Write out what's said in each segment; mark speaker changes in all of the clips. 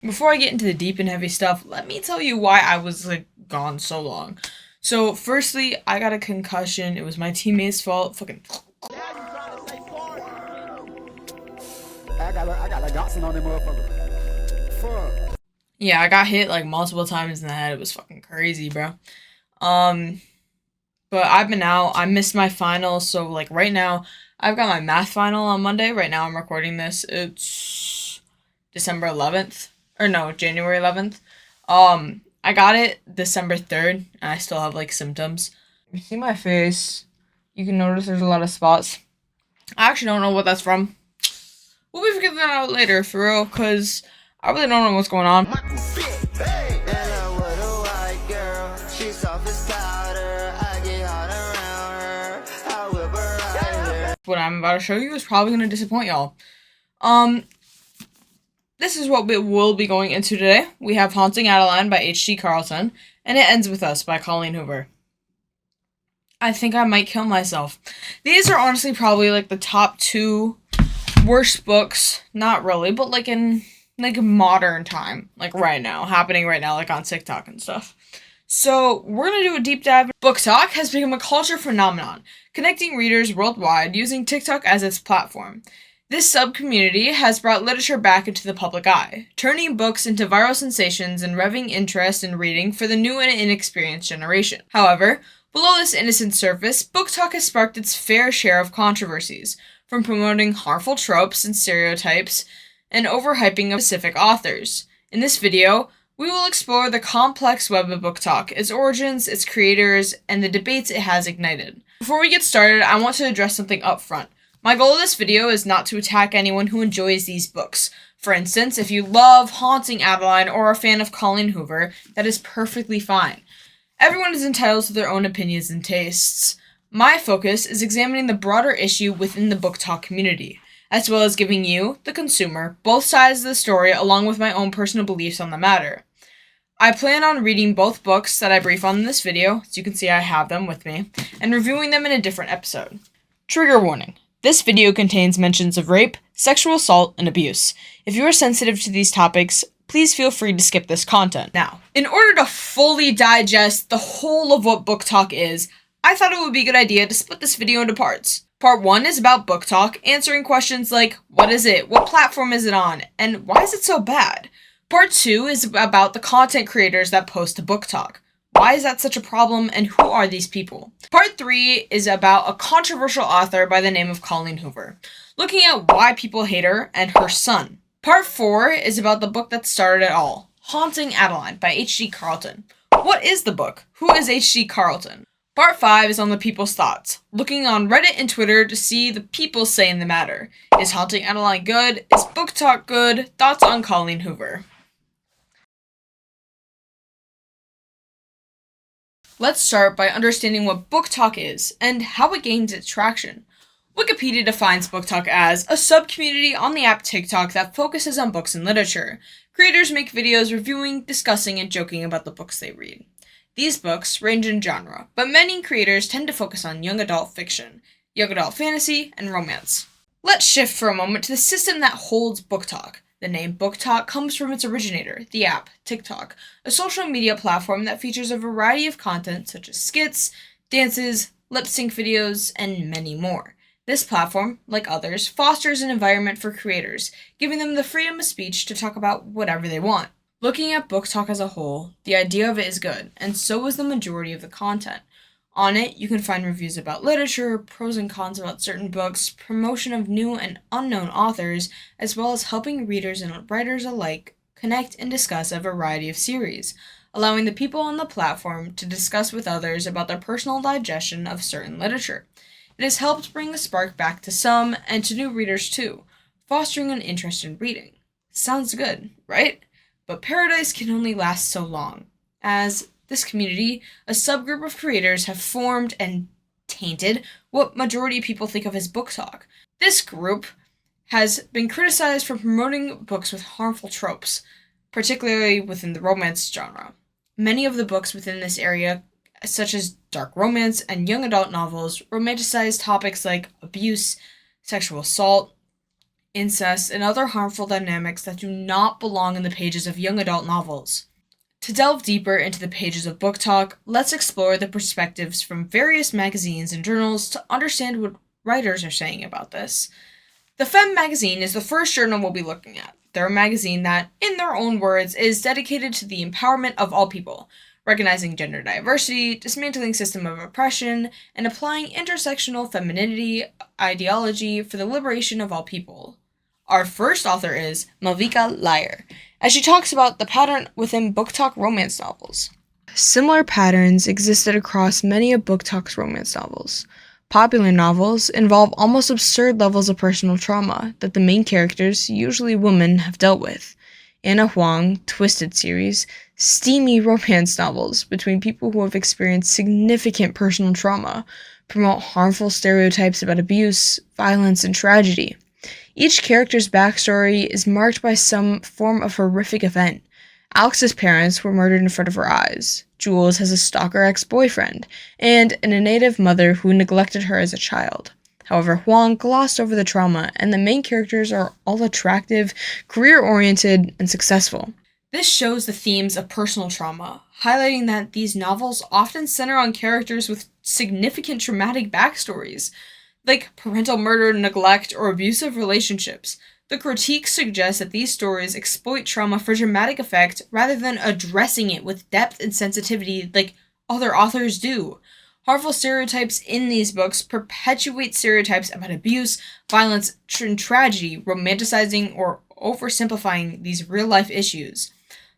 Speaker 1: Before I get into the deep and heavy stuff, let me tell you why I was gone so long. So, firstly, I got a concussion. It was my teammate's fault. Fucking.
Speaker 2: I got a Dotson on them motherfucker. Fuck.
Speaker 1: Yeah, I got hit multiple times in the head. It was fucking crazy, bro. Um, but I've been out. I missed my final, so right now, I've got my math final on Monday. Right now, I'm recording this. It's December 11th. Or no, January 11th. I got it December 3rd, and I still have symptoms. If you see my face, you can notice there's a lot of spots. I actually don't know what that's from. We'll be figuring that out later, for real, because I really don't know what's going on. What I'm about to show you is probably going to disappoint y'all. This is what we will be going into today. We have Haunting Adeline by H.G. Carlton, and It Ends With Us by Colleen Hoover. I think I might kill myself. These are honestly probably the top two worst books. Not really, but in modern time. Right now. Happening right now, on TikTok and stuff. So, we're going to do a deep dive. Booktok has become a culture phenomenon, connecting readers worldwide using TikTok as its platform. This sub-community has brought literature back into the public eye, turning books into viral sensations and revving interest in reading for the new and inexperienced generation. However, below this innocent surface, Booktok has sparked its fair share of controversies, from promoting harmful tropes and stereotypes and overhyping of specific authors. In this video, we will explore the complex web of Booktok, its origins, its creators, and the debates it has ignited. Before we get started, I want to address something up front. My goal of this video is not to attack anyone who enjoys these books. For instance, if you love Haunting Adeline or are a fan of Colleen Hoover, that is perfectly fine. Everyone is entitled to their own opinions and tastes. My focus is examining the broader issue within the Booktok community, as well as giving you, the consumer, both sides of the story along with my own personal beliefs on the matter. I plan on reading both books that I brief on in this video, as you can see I have them with me, and reviewing them in a different episode. Trigger warning. This video contains mentions of rape, sexual assault, and abuse. If you are sensitive to these topics, please feel free to skip this content. Now, in order to fully digest the whole of what Booktok is, I thought it would be a good idea to split this video into parts. Part 1 is about Booktok, answering questions like, what is it, what platform is it on, and why is it so bad? Part 2 is about the content creators that post to Booktok. Why is that such a problem, and who are these people? Part 3 is about a controversial author by the name of Colleen Hoover, looking at why people hate her and her son. Part 4 is about the book that started it all, Haunting Adeline by H.G. Carlton. What is the book? Who is H.G. Carlton? Part 5 is on the people's thoughts, looking on Reddit and Twitter to see the people saying the matter. Is Haunting Adeline good? Is Booktok good? Thoughts on Colleen Hoover. Let's start by understanding what Booktok is and how it gains its traction. Wikipedia defines Booktok as a sub-community on the app TikTok that focuses on books and literature. Creators make videos reviewing, discussing, and joking about the books they read. These books range in genre, but many creators tend to focus on young adult fiction, young adult fantasy, and romance. Let's shift for a moment to the system that holds Booktok. The name Booktok comes from its originator, the app, TikTok, a social media platform that features a variety of content such as skits, dances, lip-sync videos, and many more. This platform, like others, fosters an environment for creators, giving them the freedom of speech to talk about whatever they want. Looking at Booktok as a whole, the idea of it is good, and so is the majority of the content. On it, you can find reviews about literature, pros and cons about certain books, promotion of new and unknown authors, as well as helping readers and writers alike connect and discuss a variety of series, allowing the people on the platform to discuss with others about their personal digestion of certain literature. It has helped bring the spark back to some and to new readers too, fostering an interest in reading. Sounds good, right? But paradise can only last so long, as this community, a subgroup of creators, have formed and tainted what majority people think of as Booktok. This group has been criticized for promoting books with harmful tropes, particularly within the romance genre. Many of the books within this area, such as dark romance and young adult novels, romanticize topics like abuse, sexual assault, incest, and other harmful dynamics that do not belong in the pages of young adult novels. To delve deeper into the pages of Booktok, let's explore the perspectives from various magazines and journals to understand what writers are saying about this. The Femme magazine is the first journal we'll be looking at. They're a magazine that, in their own words, is dedicated to the empowerment of all people, recognizing gender diversity, dismantling system of oppression, and applying intersectional femininity ideology for the liberation of all people. Our first author is Malvika Liar, as she talks about the pattern within Booktok romance novels. Similar patterns existed across many of Booktok's romance novels. Popular novels involve almost absurd levels of personal trauma that the main characters, usually women, have dealt with. Anna Huang, Twisted series, steamy romance novels between people who have experienced significant personal trauma, promote harmful stereotypes about abuse, violence, and tragedy. Each character's backstory is marked by some form of horrific event. Alex's parents were murdered in front of her eyes. Jules has a stalker ex-boyfriend, and a native mother who neglected her as a child. However, Huang glossed over the trauma, and the main characters are all attractive, career-oriented, and successful. This shows the themes of personal trauma, highlighting that these novels often center on characters with significant traumatic backstories, like parental murder, neglect, or abusive relationships. The critique suggests that these stories exploit trauma for dramatic effect rather than addressing it with depth and sensitivity like other authors do. Harmful stereotypes in these books perpetuate stereotypes about abuse, violence, and tragedy, romanticizing or oversimplifying these real-life issues.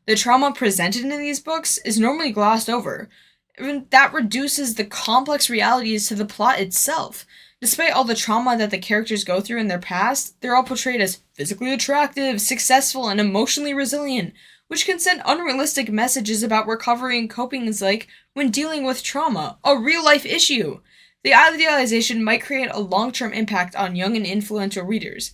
Speaker 1: The trauma presented in these books is normally glossed over. That reduces the complex realities to the plot itself. Despite all the trauma that the characters go through in their past, they're all portrayed as physically attractive, successful, and emotionally resilient, which can send unrealistic messages about recovery and coping is like when dealing with trauma, a real-life issue. The idealization might create a long-term impact on young and influential readers.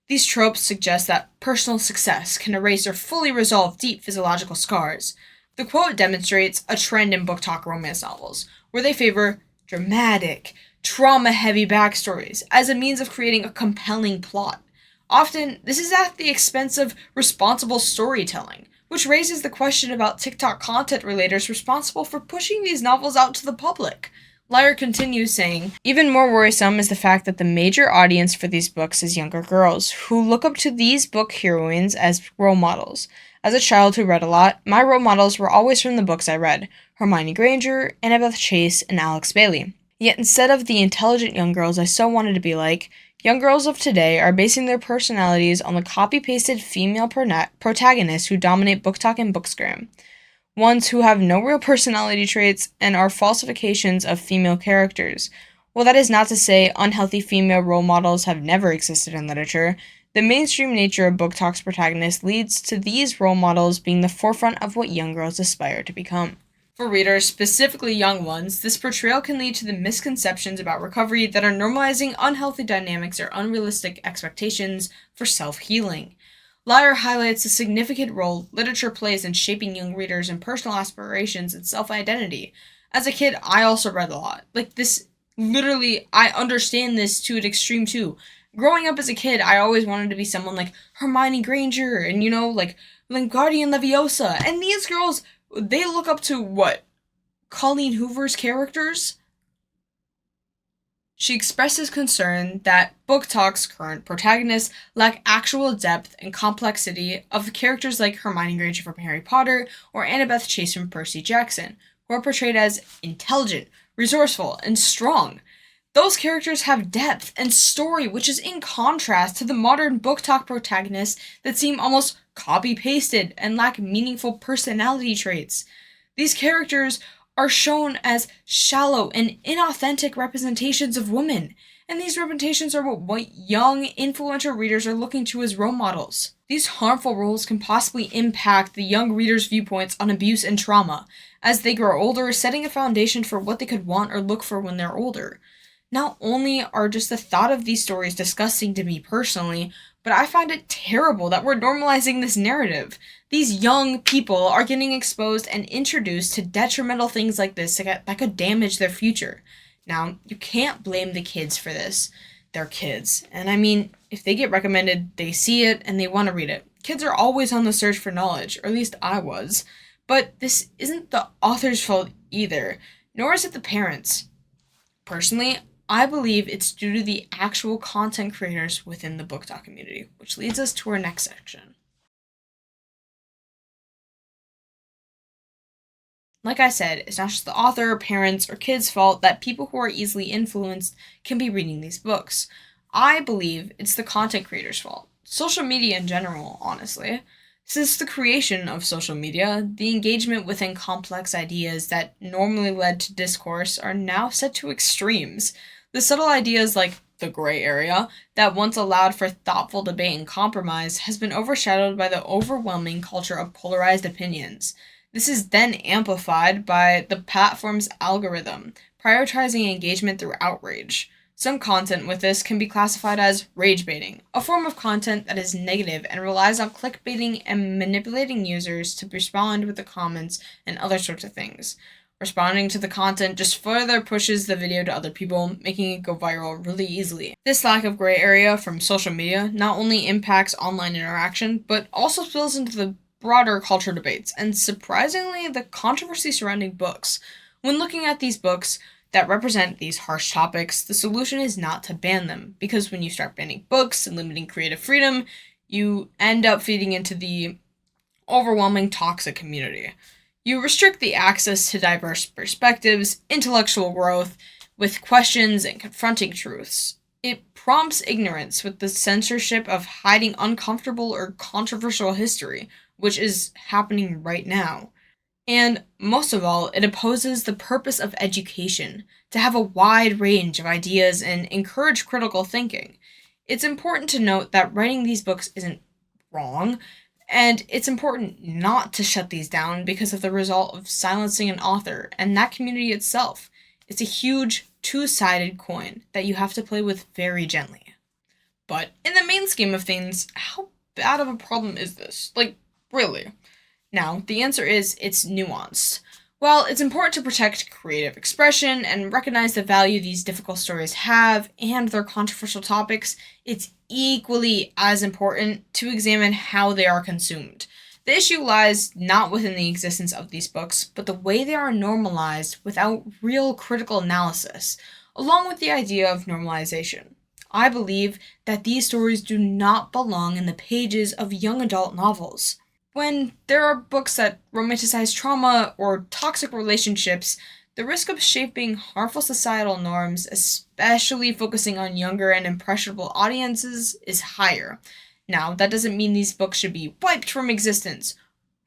Speaker 1: These tropes suggest that personal success can erase or fully resolve deep physiological scars. The quote demonstrates a trend in Booktok romance novels, where they favor dramatic, trauma-heavy backstories as a means of creating a compelling plot. Often, this is at the expense of responsible storytelling, which raises the question about TikTok content relators responsible for pushing these novels out to the public. Liar continues saying, even more worrisome is the fact that the major audience for these books is younger girls, who look up to these book heroines as role models. As a child who read a lot, my role models were always from the books I read: Hermione Granger, Annabeth Chase, and Alex Bailey. Yet instead of the intelligent young girls I so wanted to be like, young girls of today are basing their personalities on the copy-pasted female protagonists who dominate Booktok and Bookstagram. Ones who have no real personality traits and are falsifications of female characters. While that is not to say unhealthy female role models have never existed in literature, the mainstream nature of Booktok's protagonists leads to these role models being the forefront of what young girls aspire to become. For readers, specifically young ones, this portrayal can lead to the misconceptions about recovery that are normalizing unhealthy dynamics or unrealistic expectations for self-healing. Liar highlights the significant role literature plays in shaping young readers' and personal aspirations and self-identity. As a kid, I also read a lot. I understand this to an extreme too. Growing up as a kid, I always wanted to be someone like Hermione Granger and, Wingardium Leviosa. And these girls, they look up to, Colleen Hoover's characters? She expresses concern that Booktok's current protagonists lack actual depth and complexity of characters like Hermione Granger from Harry Potter or Annabeth Chase from Percy Jackson, who are portrayed as intelligent, resourceful, and strong. Those characters have depth and story, which is in contrast to the modern Booktok protagonists that seem almost copy-pasted and lack meaningful personality traits. These characters are shown as shallow and inauthentic representations of women, and these representations are what young, influential readers are looking to as role models. These harmful roles can possibly impact the young readers' viewpoints on abuse and trauma as they grow older, setting a foundation for what they could want or look for when they're older. Not only are just the thought of these stories disgusting to me personally, but I find it terrible that we're normalizing this narrative. These young people are getting exposed and introduced to detrimental things like this that could damage their future. Now, you can't blame the kids for this. their kids. And I mean, if they get recommended, they see it and they want to read it. Kids are always on the search for knowledge, or at least I was. But this isn't the author's fault either, nor is it the parents'. Personally, I believe it's due to the actual content creators within the Booktok community, which leads us to our next section. Like I said, it's not just the author, parents, or kids' fault that people who are easily influenced can be reading these books. I believe it's the content creators' fault. Social media in general, honestly. Since the creation of social media, the engagement within complex ideas that normally led to discourse are now set to extremes. The subtle ideas like the gray area that once allowed for thoughtful debate and compromise has been overshadowed by the overwhelming culture of polarized opinions. This is then amplified by the platform's algorithm, prioritizing engagement through outrage. Some content with this can be classified as rage baiting, a form of content that is negative and relies on clickbaiting and manipulating users to respond with the comments and other sorts of things. Responding to the content just further pushes the video to other people, making it go viral really easily. This lack of gray area from social media not only impacts online interaction, but also spills into the broader culture debates, and surprisingly, the controversy surrounding books. When looking at these books that represent these harsh topics, the solution is not to ban them, because when you start banning books and limiting creative freedom, you end up feeding into the overwhelming toxic community. You restrict the access to diverse perspectives, intellectual growth, with questions and confronting truths. It prompts ignorance with the censorship of hiding uncomfortable or controversial history, which is happening right now. And most of all, it opposes the purpose of education, to have a wide range of ideas and encourage critical thinking. It's important to note that writing these books isn't wrong, and it's important not to shut these down because of the result of silencing an author and that community itself. It's a huge two-sided coin that you have to play with very gently. But in the main scheme of things, how bad of a problem is this? Really? Now, the answer is it's nuanced. While it's important to protect creative expression and recognize the value these difficult stories have and their controversial topics, it's equally as important to examine how they are consumed. The issue lies not within the existence of these books, but the way they are normalized without real critical analysis, along with the idea of normalization. I believe that these stories do not belong in the pages of young adult novels. When there are books that romanticize trauma or toxic relationships, the risk of shaping harmful societal norms, especially focusing on younger and impressionable audiences, is higher. Now, that doesn't mean these books should be wiped from existence.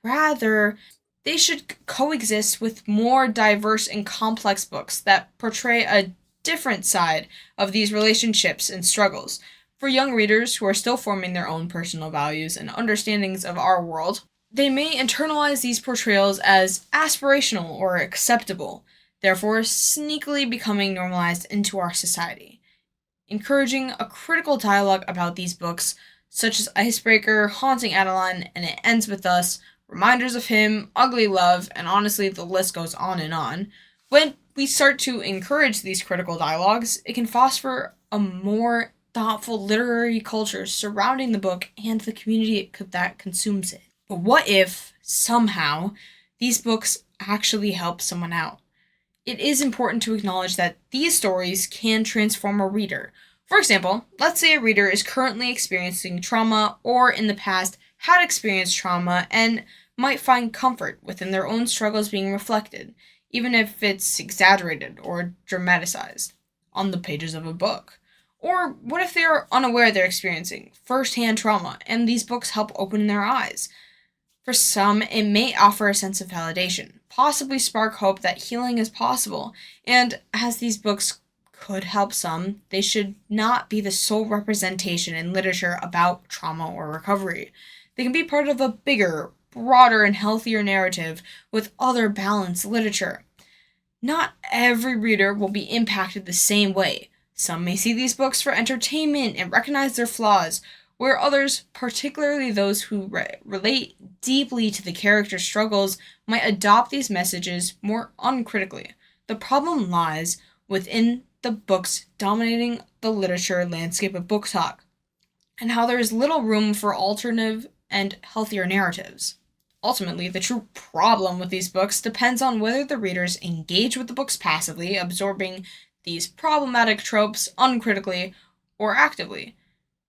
Speaker 1: Rather, they should coexist with more diverse and complex books that portray a different side of these relationships and struggles. For young readers who are still forming their own personal values and understandings of our world, they may internalize these portrayals as aspirational or acceptable, therefore sneakily becoming normalized into our society. Encouraging a critical dialogue about these books, such as Icebreaker, Haunting Adeline, and It Ends With Us, Reminders of Him, Ugly Love, and honestly the list goes on and on. When we start to encourage these critical dialogues, it can foster a more thoughtful literary culture surrounding the book and the community that consumes it. But what if, somehow, these books actually help someone out? It is important to acknowledge that these stories can transform a reader. For example, let's say a reader is currently experiencing trauma or in the past had experienced trauma and might find comfort within their own struggles being reflected, even if it's exaggerated or dramatized on the pages of a book. Or what if they are unaware they're experiencing first-hand trauma and these books help open their eyes? For some, it may offer a sense of validation, possibly spark hope that healing is possible, and as these books could help some, they should not be the sole representation in literature about trauma or recovery. They can be part of a bigger, broader, and healthier narrative with other balanced literature. Not every reader will be impacted the same way. Some may see these books for entertainment and recognize their flaws, where others, particularly those who relate deeply to the character's struggles, might adopt these messages more uncritically. The problem lies within the books dominating the the literature landscape of Booktok, and how there is little room for alternative and healthier narratives. Ultimately, the true problem with these books depends on whether the readers engage with the books passively, absorbing these problematic tropes uncritically or actively,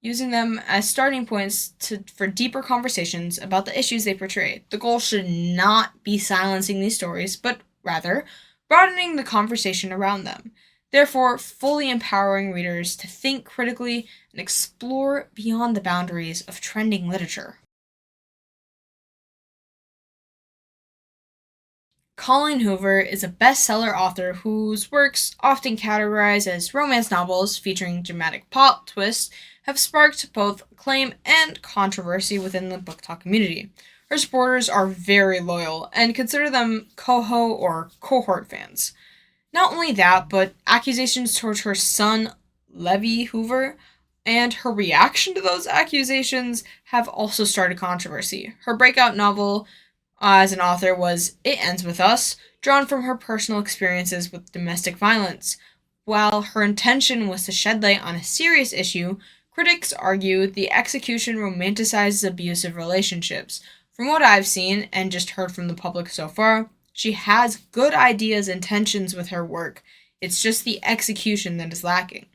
Speaker 1: using them as starting points for deeper conversations about the issues they portray. The goal should not be silencing these stories, but rather broadening the conversation around them, therefore fully empowering readers to think critically and explore beyond the boundaries of trending literature. Colleen Hoover is a bestseller author whose works, often categorized as romance novels featuring dramatic plot twists, have sparked both acclaim and controversy within the Booktok community. Her supporters are very loyal and consider them coho or cohort fans. Not only that, but accusations towards her son, Levi Hoover, and her reaction to those accusations have also started controversy. Her breakout novel as an author was It Ends With Us, drawn from her personal experiences with domestic violence. While her intention was to shed light on a serious issue, critics argue the execution romanticizes abusive relationships. From what I've seen and just heard from the public so far, she has good ideas and intentions with her work. It's just the execution that is lacking.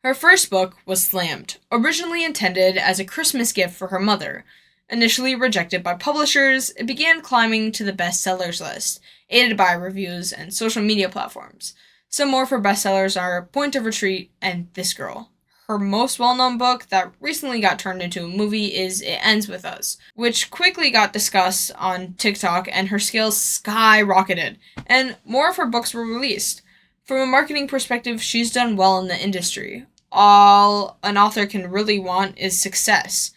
Speaker 1: Her first book was slammed, originally intended as a Christmas gift for her mother. Initially rejected by publishers, it began climbing to the bestsellers list, aided by reviews and social media platforms. Some more of her bestsellers are Point of Retreat and This Girl. Her most well-known book that recently got turned into a movie is It Ends With Us, which quickly got discussed on TikTok and her scales skyrocketed, and more of her books were released. From a marketing perspective, she's done well in the industry. All an author can really want is success.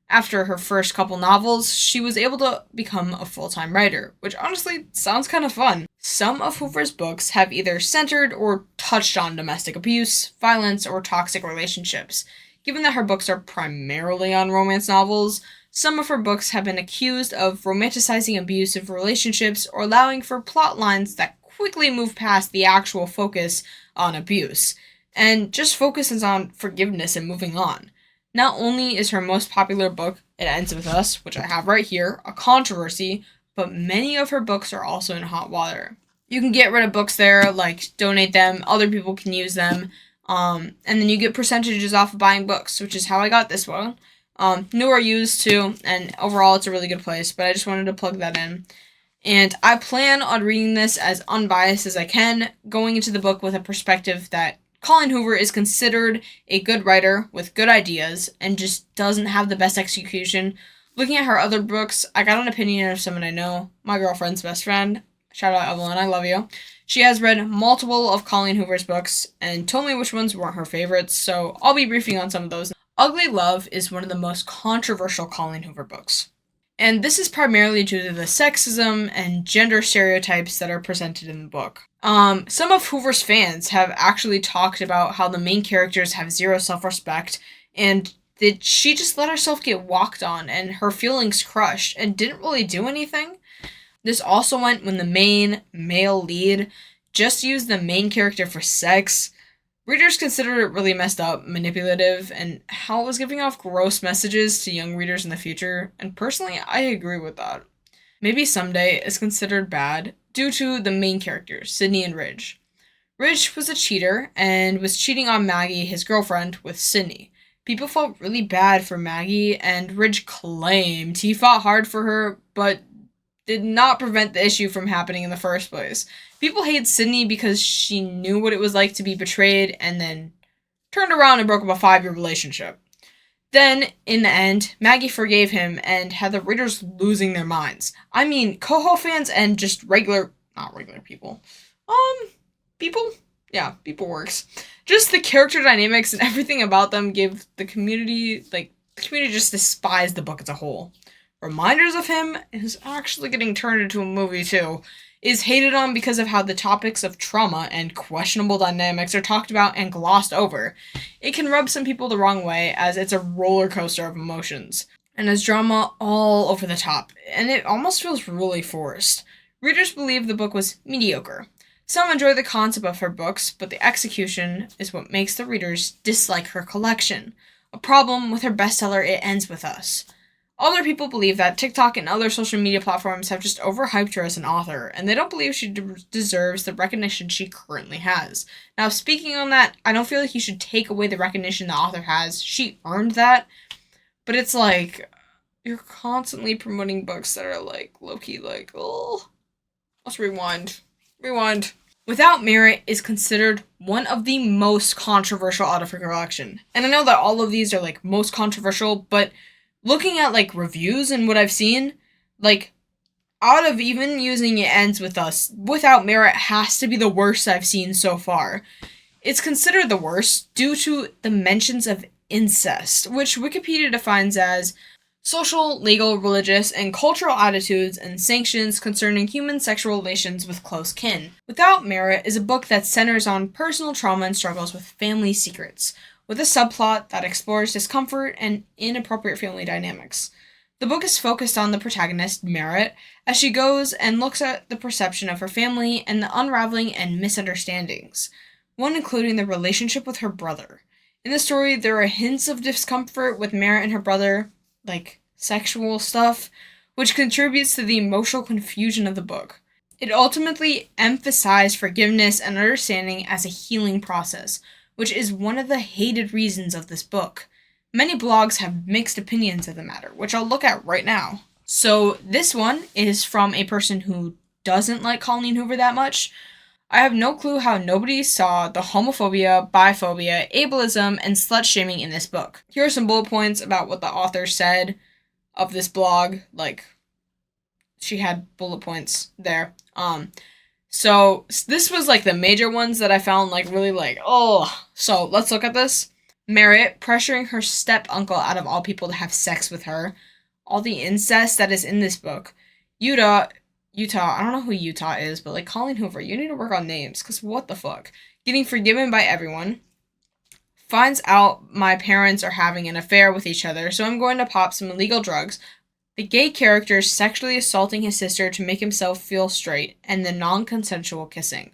Speaker 1: After her first couple novels, she was able to become a full-time writer, which honestly sounds kind of fun. Some of Hoover's books have either centered or touched on domestic abuse, violence, or toxic relationships. Given that her books are primarily on romance novels, some of her books have been accused of romanticizing abusive relationships or allowing for plot lines that quickly move past the actual focus on abuse, and just focuses on forgiveness and moving on. Not only is her most popular book, It Ends With Us, which I have right here, a controversy, but many of her books are also in hot water. You can get rid of books there, like donate them, other people can use them, and then you get percentages off of buying books, which is how I got this one. New or used too, and overall it's a really good place, but I just wanted to plug that in. And I plan on reading this as unbiased as I can, going into the book with a perspective that Colleen Hoover is considered a good writer with good ideas and just doesn't have the best execution. Looking at her other books, I got an opinion of someone I know, my girlfriend's best friend. Shout out Adeline, I love you. She has read multiple of Colleen Hoover's books and told me which ones weren't her favorites, so I'll be briefing on some of those. Ugly Love is one of the most controversial Colleen Hoover books. And this is primarily due to the sexism and gender stereotypes that are presented in the book. Some of Hoover's fans have actually talked about how the main characters have zero self-respect, and that she just let herself get walked on and her feelings crushed and didn't really do anything. This also went when the main male lead just used the main character for sex. Readers considered it really messed up, manipulative, and how it was giving off gross messages to young readers in the future, and personally, I agree with that. Maybe Someday is considered bad due to the main characters, Sydney and Ridge. Ridge was a cheater and was cheating on Maggie, his girlfriend, with Sydney. People felt really bad for Maggie, and Ridge claimed he fought hard for her, but did not prevent the issue from happening in the first place. People hate Sydney because she knew what it was like to be betrayed and then turned around and broke up a 5-year relationship. Then, in the end, Maggie forgave him and had the readers losing their minds. I mean, Coho fans and just not regular people. People? Yeah, people works. Just the character dynamics and everything about them gave the community just despised the book as a whole. Reminders of Him is actually getting turned into a movie too, is hated on because of how the topics of trauma and questionable dynamics are talked about and glossed over. It can rub some people the wrong way as it's a roller coaster of emotions, and has drama all over the top, and it almost feels really forced. Readers believe the book was mediocre. Some enjoy the concept of her books, but the execution is what makes the readers dislike her collection. A problem with her bestseller, It Ends With Us. Other people believe that TikTok and other social media platforms have just overhyped her as an author, and they don't believe she deserves the recognition she currently has. Now, speaking on that, I don't feel like you should take away the recognition the author has. She earned that, but it's like, you're constantly promoting books that are like, low-key, like, oh, let's rewind. Without Merit is considered one of the most controversial out of her collection. And I know that all of these are like most controversial, but looking at like reviews and what I've seen, like out of even using It Ends With Us, Without Merit has to be the worst I've seen so far. It's considered the worst due to the mentions of incest, which Wikipedia defines as social, legal, religious, and cultural attitudes and sanctions concerning human sexual relations with close kin. Without Merit is a book that centers on personal trauma and struggles with family secrets, with a subplot that explores discomfort and inappropriate family dynamics. The book is focused on the protagonist, Merit, as she goes and looks at the perception of her family and the unraveling and misunderstandings, one including the relationship with her brother. In the story, there are hints of discomfort with Merit and her brother, like sexual stuff, which contributes to the emotional confusion of the book. It ultimately emphasized forgiveness and understanding as a healing process, which is one of the hated reasons of this book. Many blogs have mixed opinions of the matter, which I'll look at right now. So this one is from a person who doesn't like Colleen Hoover that much. I have no clue how nobody saw the homophobia, biphobia, ableism, and slut-shaming in this book. Here are some bullet points about what the author said of this blog. Like, she had bullet points there. So this was like the major ones that I found like really like, oh. So let's look at this. Merit pressuring her step-uncle out of all people to have sex with her. All the incest that is in this book. Utah, I don't know who Utah is, but like Colleen Hoover, you need to work on names, because what the fuck? Getting forgiven by everyone. Finds out my parents are having an affair with each other, so I'm going to pop some illegal drugs. The gay character sexually assaulting his sister to make himself feel straight, and the non-consensual kissing.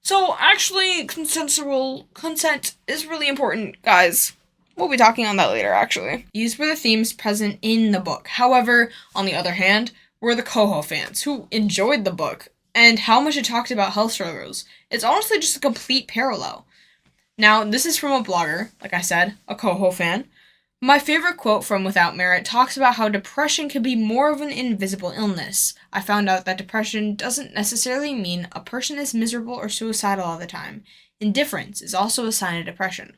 Speaker 1: So, actually, consent is really important, guys. We'll be talking on that later, actually. These were the themes present in the book. However, on the other hand, were the Coho fans, who enjoyed the book, and how much it talked about health struggles. It's honestly just a complete parallel. Now, this is from a blogger, like I said, a Coho fan. My favorite quote from Without Merit talks about how depression can be more of an invisible illness. I found out that depression doesn't necessarily mean a person is miserable or suicidal all the time. Indifference is also a sign of depression.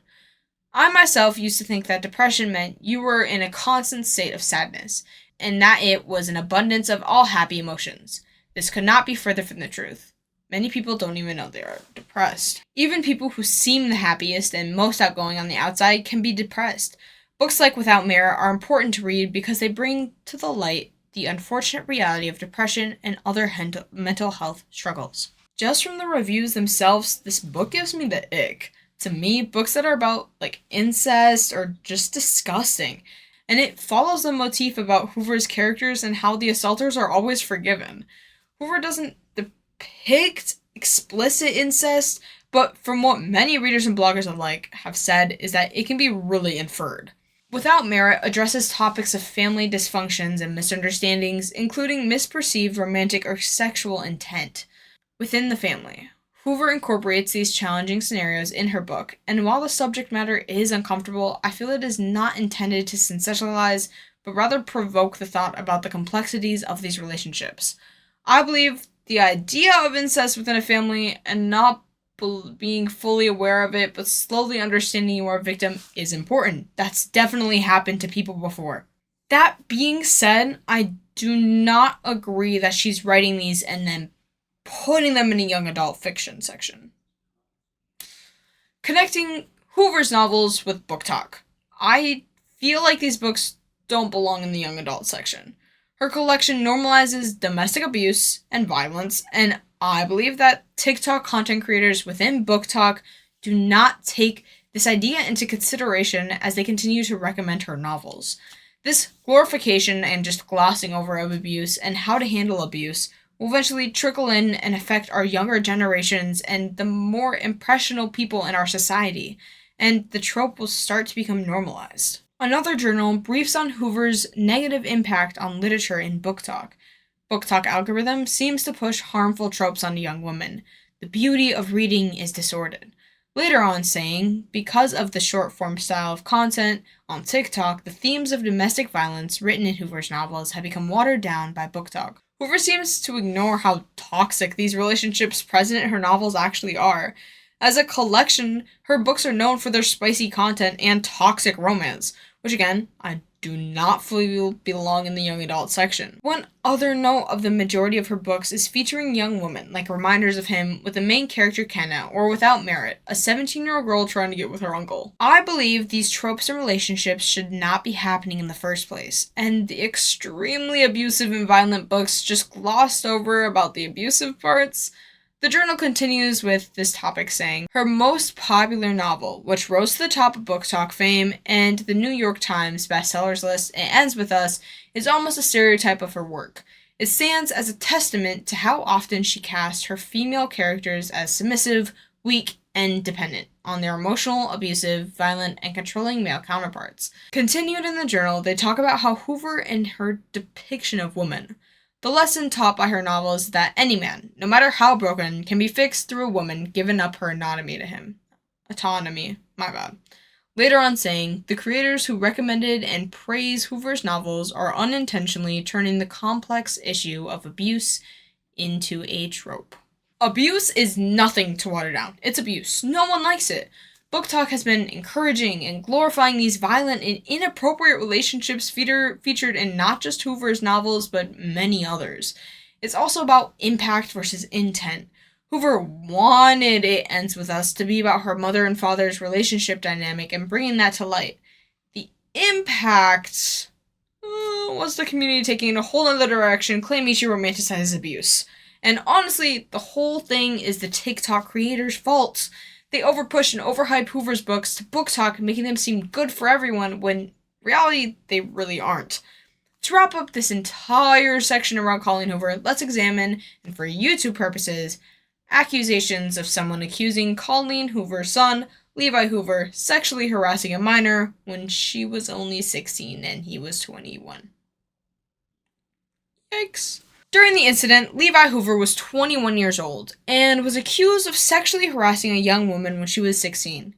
Speaker 1: I myself used to think that depression meant you were in a constant state of sadness, and that it was an abundance of all happy emotions. This could not be further from the truth. Many people don't even know they are depressed. Even people who seem the happiest and most outgoing on the outside can be depressed. Books like Without Merit are important to read because they bring to the light the unfortunate reality of depression and other mental health struggles. Just from the reviews themselves, this book gives me the ick. To me, books that are about like incest are just disgusting. And it follows the motif about Hoover's characters and how the assaulters are always forgiven. Hoover doesn't depict explicit incest, but from what many readers and bloggers alike have said is that it can be really inferred. Without Merit addresses topics of family dysfunctions and misunderstandings, including misperceived romantic or sexual intent within the family. Hoover incorporates these challenging scenarios in her book, and while the subject matter is uncomfortable, I feel it is not intended to sensationalize, but rather provoke the thought about the complexities of these relationships. I believe the idea of incest within a family and not being fully aware of it, but slowly understanding you are a victim is important. That's definitely happened to people before. That being said, I do not agree that she's writing these and then putting them in a young adult fiction section. Connecting Hoover's novels with Booktok. I feel like these books don't belong in the young adult section. Her collection normalizes domestic abuse and violence, and I believe that TikTok content creators within Booktok do not take this idea into consideration as they continue to recommend her novels. This glorification and just glossing over of abuse and how to handle abuse will eventually trickle in and affect our younger generations and the more impressionable people in our society, and the trope will start to become normalized. Another journal briefs on Hoover's negative impact on literature in Booktok. Booktok algorithm seems to push harmful tropes onto young women. The beauty of reading is distorted. Later on saying, because of the short-form style of content on TikTok, the themes of domestic violence written in Hoover's novels have become watered down by Booktok. Hoover seems to ignore how toxic these relationships present in her novels actually are. As a collection, her books are known for their spicy content and toxic romance, which again, I do not feel belong in the young adult section. One other note of the majority of her books is featuring young women, like reminders of him, with the main character Kenna, or without merit, a 17-year-old girl trying to get with her uncle. I believe these tropes and relationships should not be happening in the first place, and the extremely abusive and violent books just glossed over about the abusive parts. The journal continues with this topic saying, her most popular novel, which rose to the top of Booktok fame and the New York Times bestsellers list, It Ends With Us, is almost a stereotype of her work. It stands as a testament to how often she cast her female characters as submissive, weak, and dependent on their emotional, abusive, violent, and controlling male counterparts. Continued in the journal, they talk about how Hoover and her depiction of women. The lesson taught by her novel is that any man, no matter how broken, can be fixed through a woman given up her autonomy to him. Autonomy, my bad. Later on saying, the creators who recommended and praise Hoover's novels are unintentionally turning the complex issue of abuse into a trope. Abuse is nothing to water down. It's abuse. No one likes it. Booktok has been encouraging and glorifying these violent and inappropriate relationships featured in not just Hoover's novels, but many others. It's also about impact versus intent. Hoover wanted It Ends With Us to be about her mother and father's relationship dynamic and bringing that to light. The impact was the community taking it a whole other direction, claiming she romanticizes abuse. And honestly, the whole thing is the TikTok creators' fault. They overpush and overhype Hoover's books to Booktok, making them seem good for everyone, when in reality, they really aren't. To wrap up this entire section around Colleen Hoover, let's examine, and for YouTube purposes, accusations of someone accusing Colleen Hoover's son, Levi Hoover, sexually harassing a minor when she was only 16 and he was 21. Yikes. During the incident, Levi Hoover was 21 years old and was accused of sexually harassing a young woman when she was 16.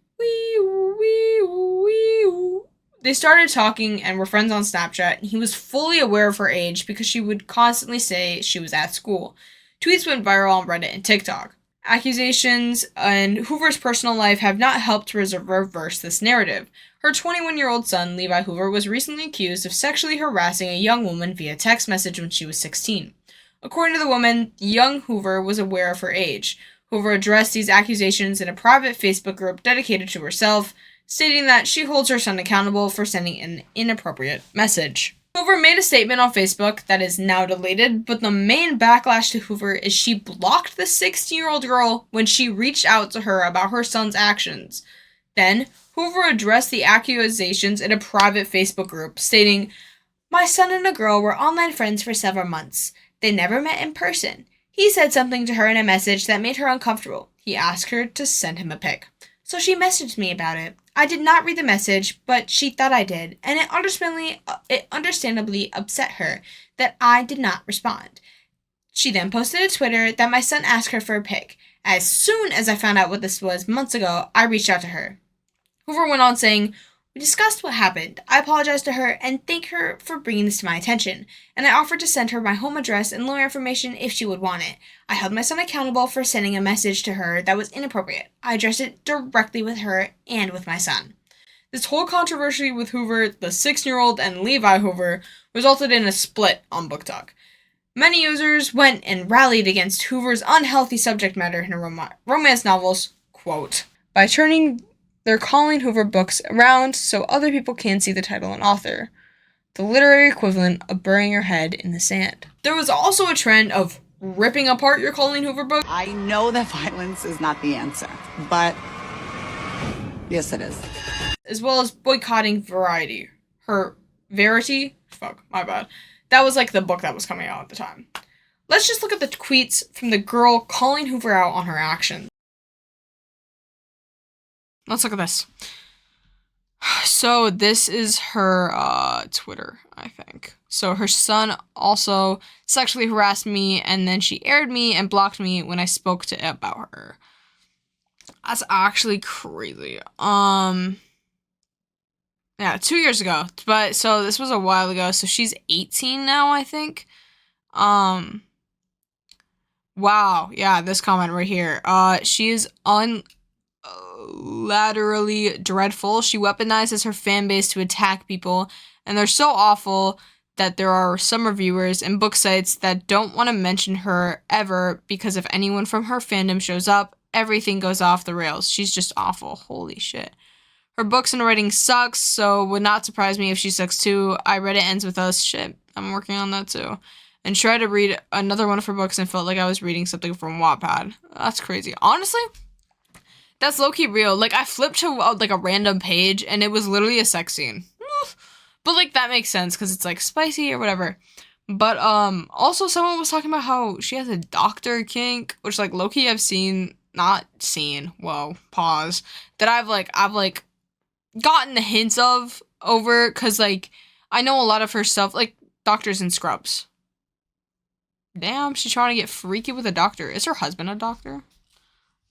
Speaker 1: They started talking and were friends on Snapchat, and he was fully aware of her age because she would constantly say she was at school. Tweets went viral on Reddit and TikTok. Accusations and Hoover's personal life have not helped to reverse this narrative. Her 21-year-old son, Levi Hoover, was recently accused of sexually harassing a young woman via text message when she was 16. According to the woman, young Hoover was aware of her age. Hoover addressed these accusations in a private Facebook group dedicated to herself, stating that she holds her son accountable for sending an inappropriate message. Hoover made a statement on Facebook that is now deleted, but the main backlash to Hoover is she blocked the 16-year-old girl when she reached out to her about her son's actions. Then, Hoover addressed the accusations in a private Facebook group, stating, "My son and a girl were online friends for several months. They never met in person. He said something to her in a message that made her uncomfortable. He asked her to send him a pic. So she messaged me about it. I did not read the message, but she thought I did, and it understandably upset her that I did not respond. She then posted to Twitter that my son asked her for a pic. As soon as I found out what this was months ago, I reached out to her." Hoover went on saying, "We discussed what happened. I apologized to her and thanked her for bringing this to my attention, and I offered to send her my home address and lawyer information if she would want it. I held my son accountable for sending a message to her that was inappropriate. I addressed it directly with her and with my son." This whole controversy with Hoover, the 6-year-old, and Levi Hoover resulted in a split on Booktok. Many users went and rallied against Hoover's unhealthy subject matter in her romance novels, quote, by turning their Colleen Hoover books around so other people can see the title and author. The literary equivalent of burying your head in the sand. There was also a trend of ripping apart your Colleen Hoover book.
Speaker 3: I know that violence is not the answer, but yes, it is.
Speaker 1: As well as boycotting Variety. Her Verity? Fuck, my bad. That was like the book that was coming out at the time. Let's just look at the tweets from the girl calling Hoover out on her actions. Let's look at this. So this is her Twitter, I think. So her son also sexually harassed me, and then she aired me and blocked me when I spoke to about her. That's actually crazy. Yeah, 2 years ago. But so this was a while ago. So she's 18 now, I think. Wow. Yeah, this comment right here. She is laterally dreadful. She weaponizes her fan base to attack people, and they're so awful that there are some reviewers and book sites that don't want to mention her ever because if anyone from her fandom shows up, everything goes off the rails. She's just awful. Holy shit. Her books and writing sucks, so would not surprise me if she sucks too. I read It Ends With Us. Shit, I'm working on that too. And tried to read another one of her books and felt like I was reading something from Wattpad. That's crazy. Honestly, that's low-key real. Like, I flipped to, like, a random page, and it was literally a sex scene. But, like, that makes sense, because it's, like, spicy or whatever. But, also someone was talking about how she has a doctor kink, which, like, low-key I've seen, not seen, whoa, pause, that I've gotten the hints of over, because, like, I know a lot of her stuff, like, doctors and scrubs. Damn, she's trying to get freaky with a doctor. Is her husband a doctor?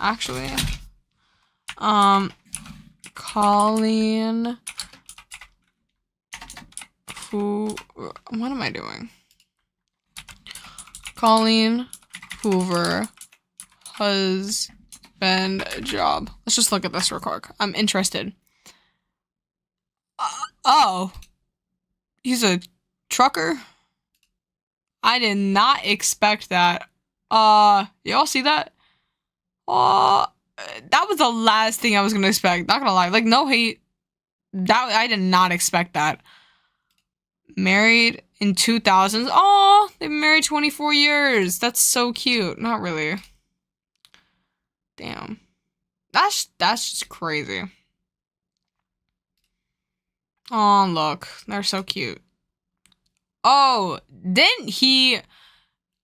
Speaker 1: Actually. Colleen. What am I doing? Colleen Hoover. Husband job. Let's just look at this real quick. I'm interested. Oh. He's a trucker? I did not expect that. Y'all see that? That was the last thing I was gonna expect. Not gonna lie. Like, no hate. That I did not expect that. Married in 2000s. Oh, they've been married 24 years. That's so cute. Not really. Damn. That's just crazy. Oh, look. They're so cute. Oh, didn't he...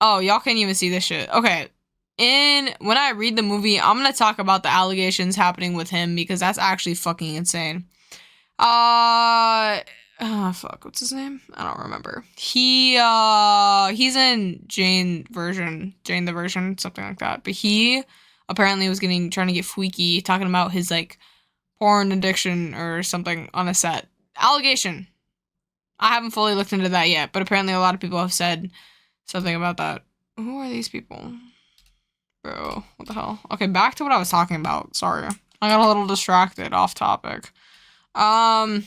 Speaker 1: Oh, y'all can't even see this shit. Okay. When I read the movie, I'm gonna talk about the allegations happening with him because that's actually fucking insane. Fuck, what's his name? I don't remember. He's in Jane the version, something like that. But he apparently was trying to get freaky, talking about his, like, porn addiction or something on a set. Allegation. I haven't fully looked into that yet, but apparently a lot of people have said something about that. Who are these people? Bro, what the hell? Okay, back to what I was talking about. Sorry. I got a little distracted, off topic. Oh,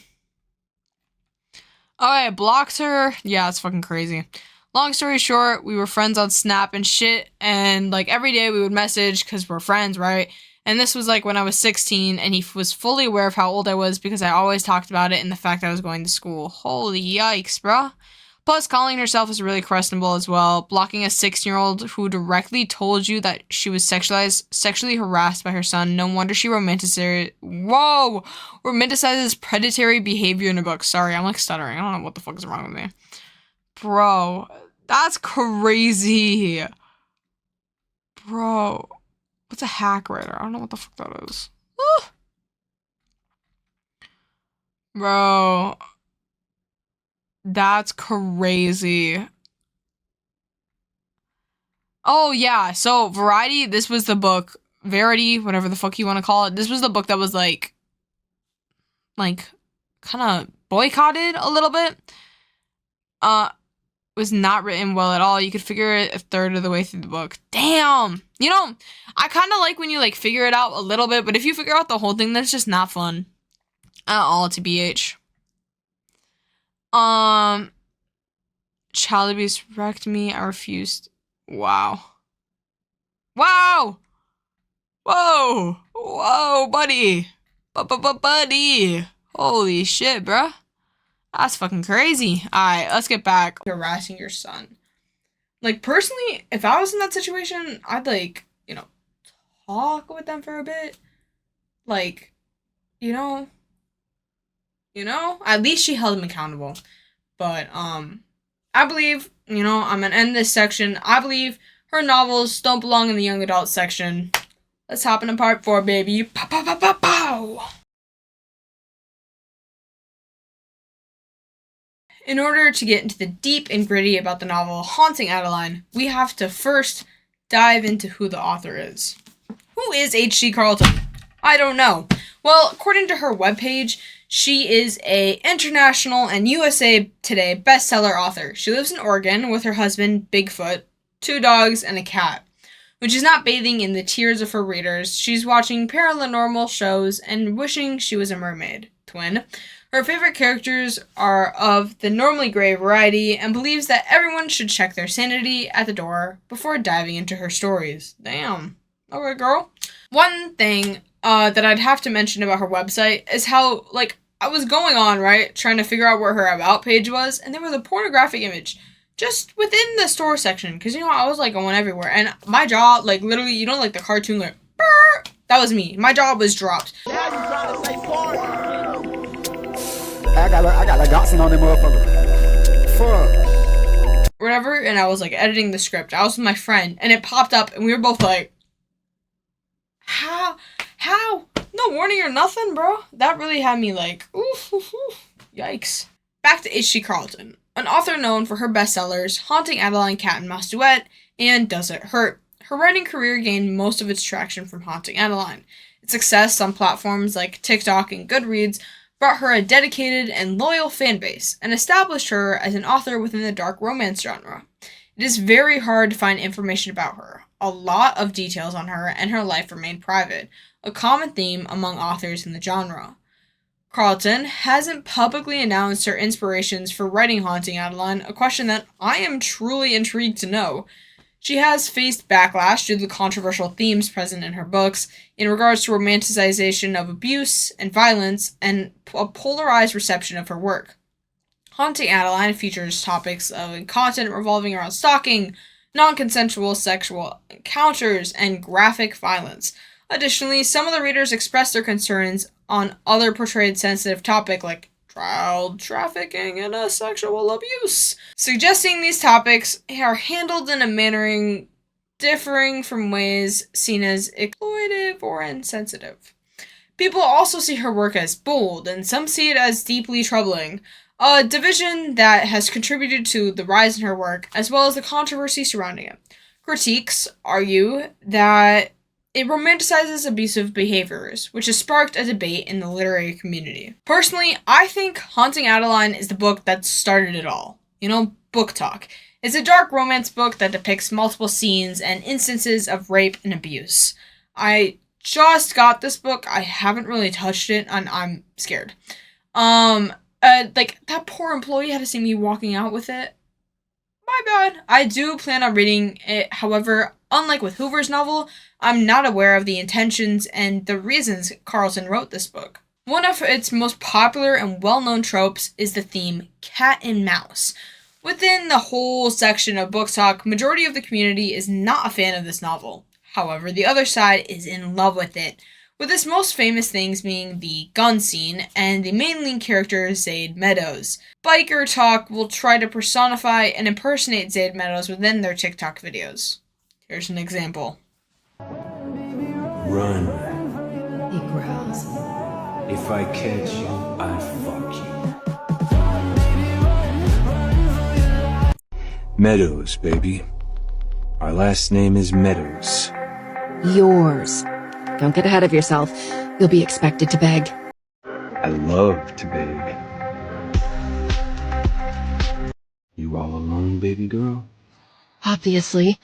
Speaker 1: I blocked her. Yeah, it's fucking crazy. Long story short, we were friends on Snap and shit, and, like, every day we would message, because we're friends, right? And this was, like, when I was 16, and he was fully aware of how old I was, because I always talked about it and the fact I was going to school. Holy yikes, bruh. Plus, Colleen herself is really questionable as well. Blocking a 16-year-old who directly told you that she was sexually harassed by her son. No wonder she romanticizes predatory behavior in a book. Sorry, I'm, like, stuttering. I don't know what the fuck is wrong with me. Bro, that's crazy. Bro, what's a hack writer? I don't know what the fuck that is. Bro, that's crazy. Oh, yeah. So, Variety, this was the book. Verity, whatever the fuck you want to call it. This was the book that was, like, kind of boycotted a little bit. Was not written well at all. You could figure it a third of the way through the book. Damn! You know, I kind of like when you, like, figure it out a little bit, but if you figure out the whole thing, that's just not fun. At all, TBH. Child abuse wrecked me. I refused. Wow. Wow! Whoa! Whoa, buddy! Buddy! Holy shit, bruh. That's fucking crazy. Alright, let's get back. Harassing your son. Like, personally, if I was in that situation, I'd, like, you know, talk with them for a bit. Like, you know, at least she held him accountable. But, I believe I'm gonna end this section. I believe her novels don't belong in the young adult section. Let's hop into part 4, baby. Pow, pow, pow, pow, pow. In order to get into the deep and gritty about the novel Haunting Adeline, we have to first dive into who the author is. Who is H.G. Carlton? I don't know. Well, according to her webpage, she is a international and USA Today bestseller author. She lives in Oregon with her husband, Bigfoot, 2 dogs, and a cat. When she's not bathing in the tears of her readers, she's watching paranormal shows and wishing she was a mermaid twin. Her favorite characters are of the normally gray variety and believes that everyone should check their sanity at the door before diving into her stories. Damn. Okay, girl. One thing that I'd have to mention about her website is how, I was going on, right, trying to figure out where her About page was, and there was a pornographic image just within the store section, because, I was, going everywhere, and my jaw, literally, the cartoon, brr, that was me. My jaw was dropped.
Speaker 2: Now you trying to say porn? I got Dotson on them motherfucker. Fuck.
Speaker 1: Whatever, and I was, editing the script. I was with my friend, and it popped up, and we were both like, How? No warning or nothing, bro? That really had me oof, yikes. Back to H.G. Carlton, an author known for her bestsellers Haunting Adeline, Cat and Mouse Duet, and Does It Hurt? Her writing career gained most of its traction from Haunting Adeline. Its success on platforms like TikTok and Goodreads brought her a dedicated and loyal fan base, and established her as an author within the dark romance genre. It is very hard to find information about her. A lot of details on her and her life remain private, a common theme among authors in the genre. Carlton hasn't publicly announced her inspirations for writing Haunting Adeline, a question that I am truly intrigued to know. She has faced backlash due to the controversial themes present in her books in regards to romanticization of abuse and violence and a polarized reception of her work. Haunting Adeline features topics of content revolving around stalking, non-consensual sexual encounters, and graphic violence. Additionally, some of the readers expressed their concerns on other portrayed sensitive topics like child trafficking and sexual abuse, suggesting these topics are handled in a manner differing from ways seen as exploitive or insensitive. People also see her work as bold, and some see it as deeply troubling, a division that has contributed to the rise in her work, as well as the controversy surrounding it. Critiques argue that it romanticizes abusive behaviors, which has sparked a debate in the literary community. Personally, I think Haunting Adeline is the book that started it all. Booktok. It's a dark romance book that depicts multiple scenes and instances of rape and abuse. I just got this book. I haven't really touched it, and I'm scared. That poor employee had to see me walking out with it. My bad. I do plan on reading it. However, unlike with Hoover's novel, I'm not aware of the intentions and the reasons Carlton wrote this book. One of its most popular and well-known tropes is the theme cat and mouse. Within the whole section of Booktok, majority of the community is not a fan of this novel. However, the other side is in love with it, with its most famous things being the gun scene and the main lead character, Zaid Meadows. Booktok will try to personify and impersonate Zaid Meadows within their TikTok videos. Here's an example.
Speaker 4: Run.
Speaker 5: He growls.
Speaker 4: If I catch you, I fuck you. Meadows, baby. Our last name is Meadows.
Speaker 5: Yours. Don't get ahead of yourself. You'll be expected to beg.
Speaker 4: I love to beg. You all alone, baby girl?
Speaker 5: Obviously.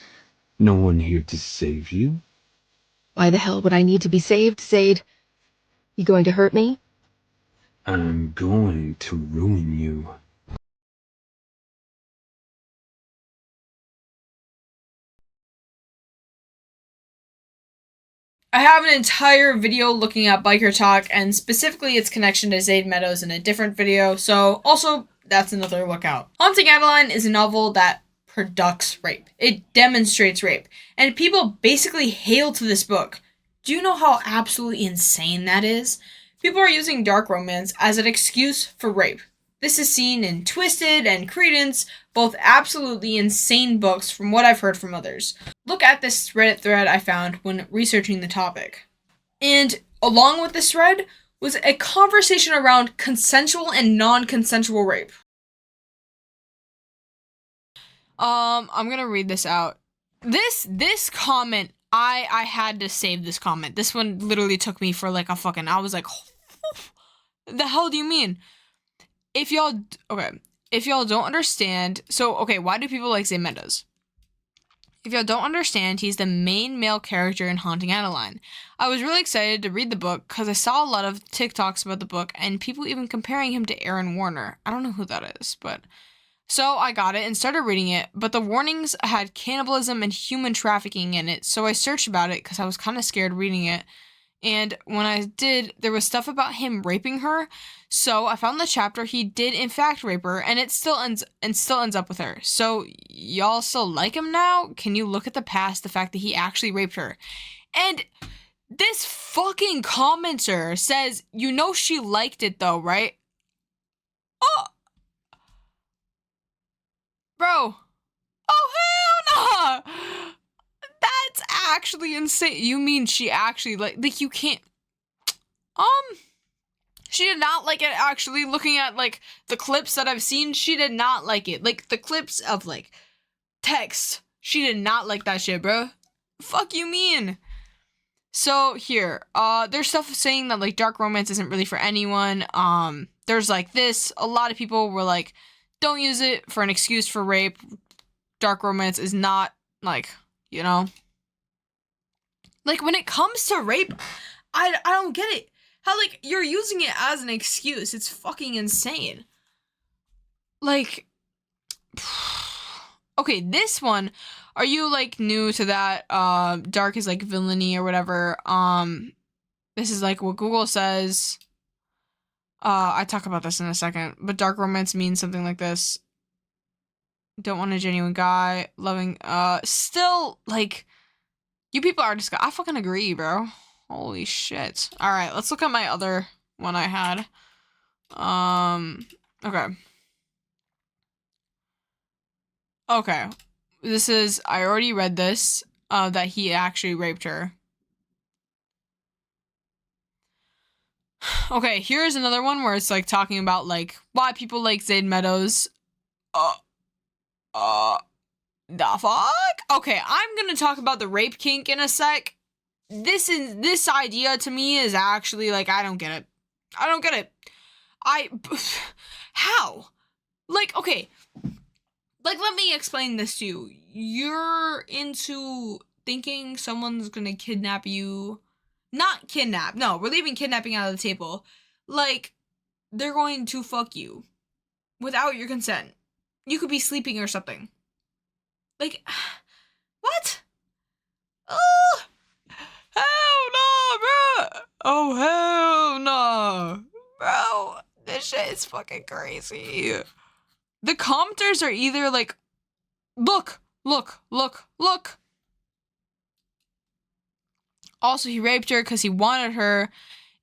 Speaker 4: No one here to save you?
Speaker 5: Why the hell would I need to be saved, Zaid? You going to hurt me?
Speaker 4: I'm going to ruin you.
Speaker 1: I have an entire video looking at Booktok and specifically its connection to Zaid Meadows in a different video, so also that's another look out. Haunting Adeline is a novel that products rape. It demonstrates rape, and people basically hail to this book. Do you know how absolutely insane that is? People are using dark romance as an excuse for rape. This is seen in Twisted and Credence, Both absolutely insane books from what I've heard from others. Look at this Reddit thread I found when researching the topic. And along with this thread was a conversation around consensual and non-consensual rape. I'm gonna read this out. This comment, I had to save this comment. This one literally took me for like a fucking, I was like, the hell do you mean? If y'all don't understand, why do people like Zayd Meadows? If y'all don't understand, he's the main male character in Haunting Adeline. I was really excited to read the book because I saw a lot of TikToks about the book and people even comparing him to Aaron Warner. I don't know who that is, but... So I got it and started reading it, but the warnings had cannibalism and human trafficking in it, so I searched about it because I was kind of scared reading it. And when I did, there was stuff about him raping her, so I found the chapter he did in fact rape her, and it still ends up with her. So y'all still like him now? Can you look at the past, the fact that he actually raped her? And this fucking commenter says, you know she liked it though, right? Oh! Bro. Oh, hell no! That's actually insane. You mean she actually, like, you can't... She did not like it, actually. Looking at, like, the clips that I've seen, she did not like it. Like, the clips of, like, text. She did not like that shit, bro. Fuck you mean? So, here. There's stuff saying that, like, dark romance isn't really for anyone. There's, like, this. A lot of people were, like... Don't use it for an excuse for rape. Dark romance is not, like, you know. Like, when it comes to rape, I don't get it. How, like, you're using it as an excuse. It's fucking insane. Like, okay, this one, are you, like, new to that, dark is, like, villainy or whatever? This is, like, what Google says. I talk about this in a second, but dark romance means something like this. Don't want a genuine guy, loving, still, like, you people are just, I fucking agree, bro. Holy shit. Alright, let's look at my other one I had. Okay. Okay. This is, I already read this, that he actually raped her. Okay, here's another one where it's, like, talking about, like, why people like Zayd Meadows. The fuck? Okay, I'm gonna talk about the rape kink in a sec. This idea to me is actually, like, I don't get it. I don't get it. How? Like, okay. Like, let me explain this to you. You're into thinking someone's gonna kidnap you. Not kidnap. No, we're leaving kidnapping out of the table. Like, they're going to fuck you without your consent. You could be sleeping or something. Like, what? Oh, hell no, bro. Oh, hell no. Bro, this shit is fucking crazy. The commenters are either like, look. Also, he raped her because he wanted her.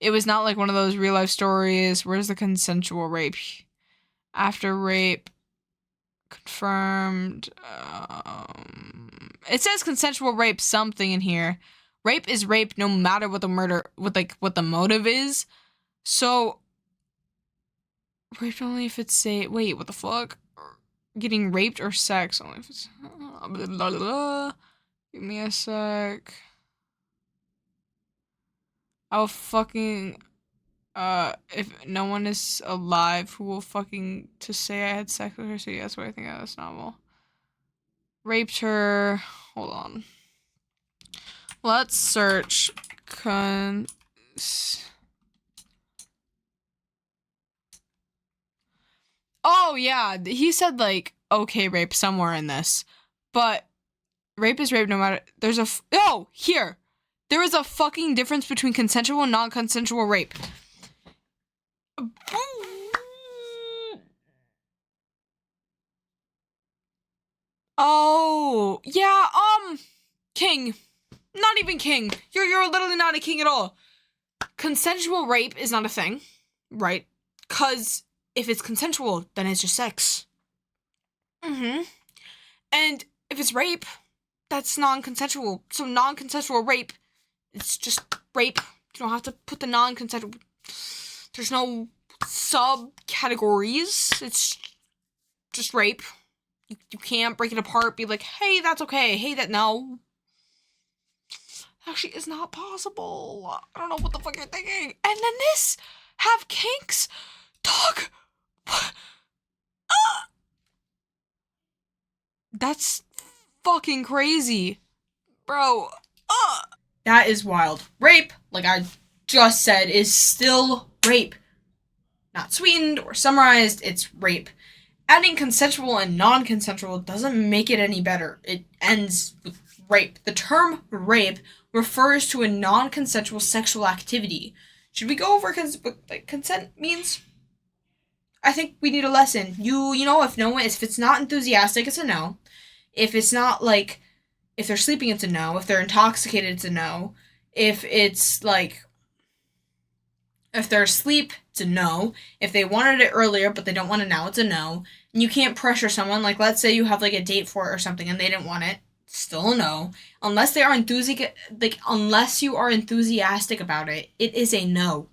Speaker 1: It was not like one of those real life stories. Where's the consensual rape? After rape, confirmed. It says consensual rape something in here. Rape is rape no matter what the what the motive is. So, raped only if it's wait, what the fuck? Getting raped or sex only if it's blah, blah, blah. Give me a sec. I'll fucking, if no one is alive who will fucking to say I had sex with her, so yeah, that's what I think of this novel. Raped her, hold on. Let's search oh yeah, he said like, okay, rape somewhere in this, but rape is rape no matter, there's a, oh, here! There is a fucking difference between consensual and non-consensual rape. Oh, yeah, king. Not even king. You're literally not a king at all. Consensual rape is not a thing, right? 'Cause if it's consensual, then it's just sex. Mm-hmm. And if it's rape, that's non-consensual. So non-consensual rape, it's just rape. You don't have to put the non-consensual. There's no subcategories. It's just rape. You can't break it apart, be like, hey, that's okay. Hey, that no. Actually, is not possible. I don't know what the fuck you're thinking. And then this, have kinks. Dog. That's fucking crazy. Bro. That is wild. Rape, like I just said, is still rape. Not sweetened or summarized, it's rape. Adding consensual and non-consensual doesn't make it any better. It ends with rape. The term rape refers to a non-consensual sexual activity. Should we go over what consent means? I think we need a lesson. You know, if it's not enthusiastic, it's a no. If it's not like, if they're sleeping, it's a no. If they're intoxicated, it's a no. If it's like, if they're asleep, it's a no. If they wanted it earlier, but they don't want it now, it's a no. And you can't pressure someone. Like, let's say you have like a date for it or something and they didn't want it. Still a no. Unless they are unless you are enthusiastic about it, it is a no.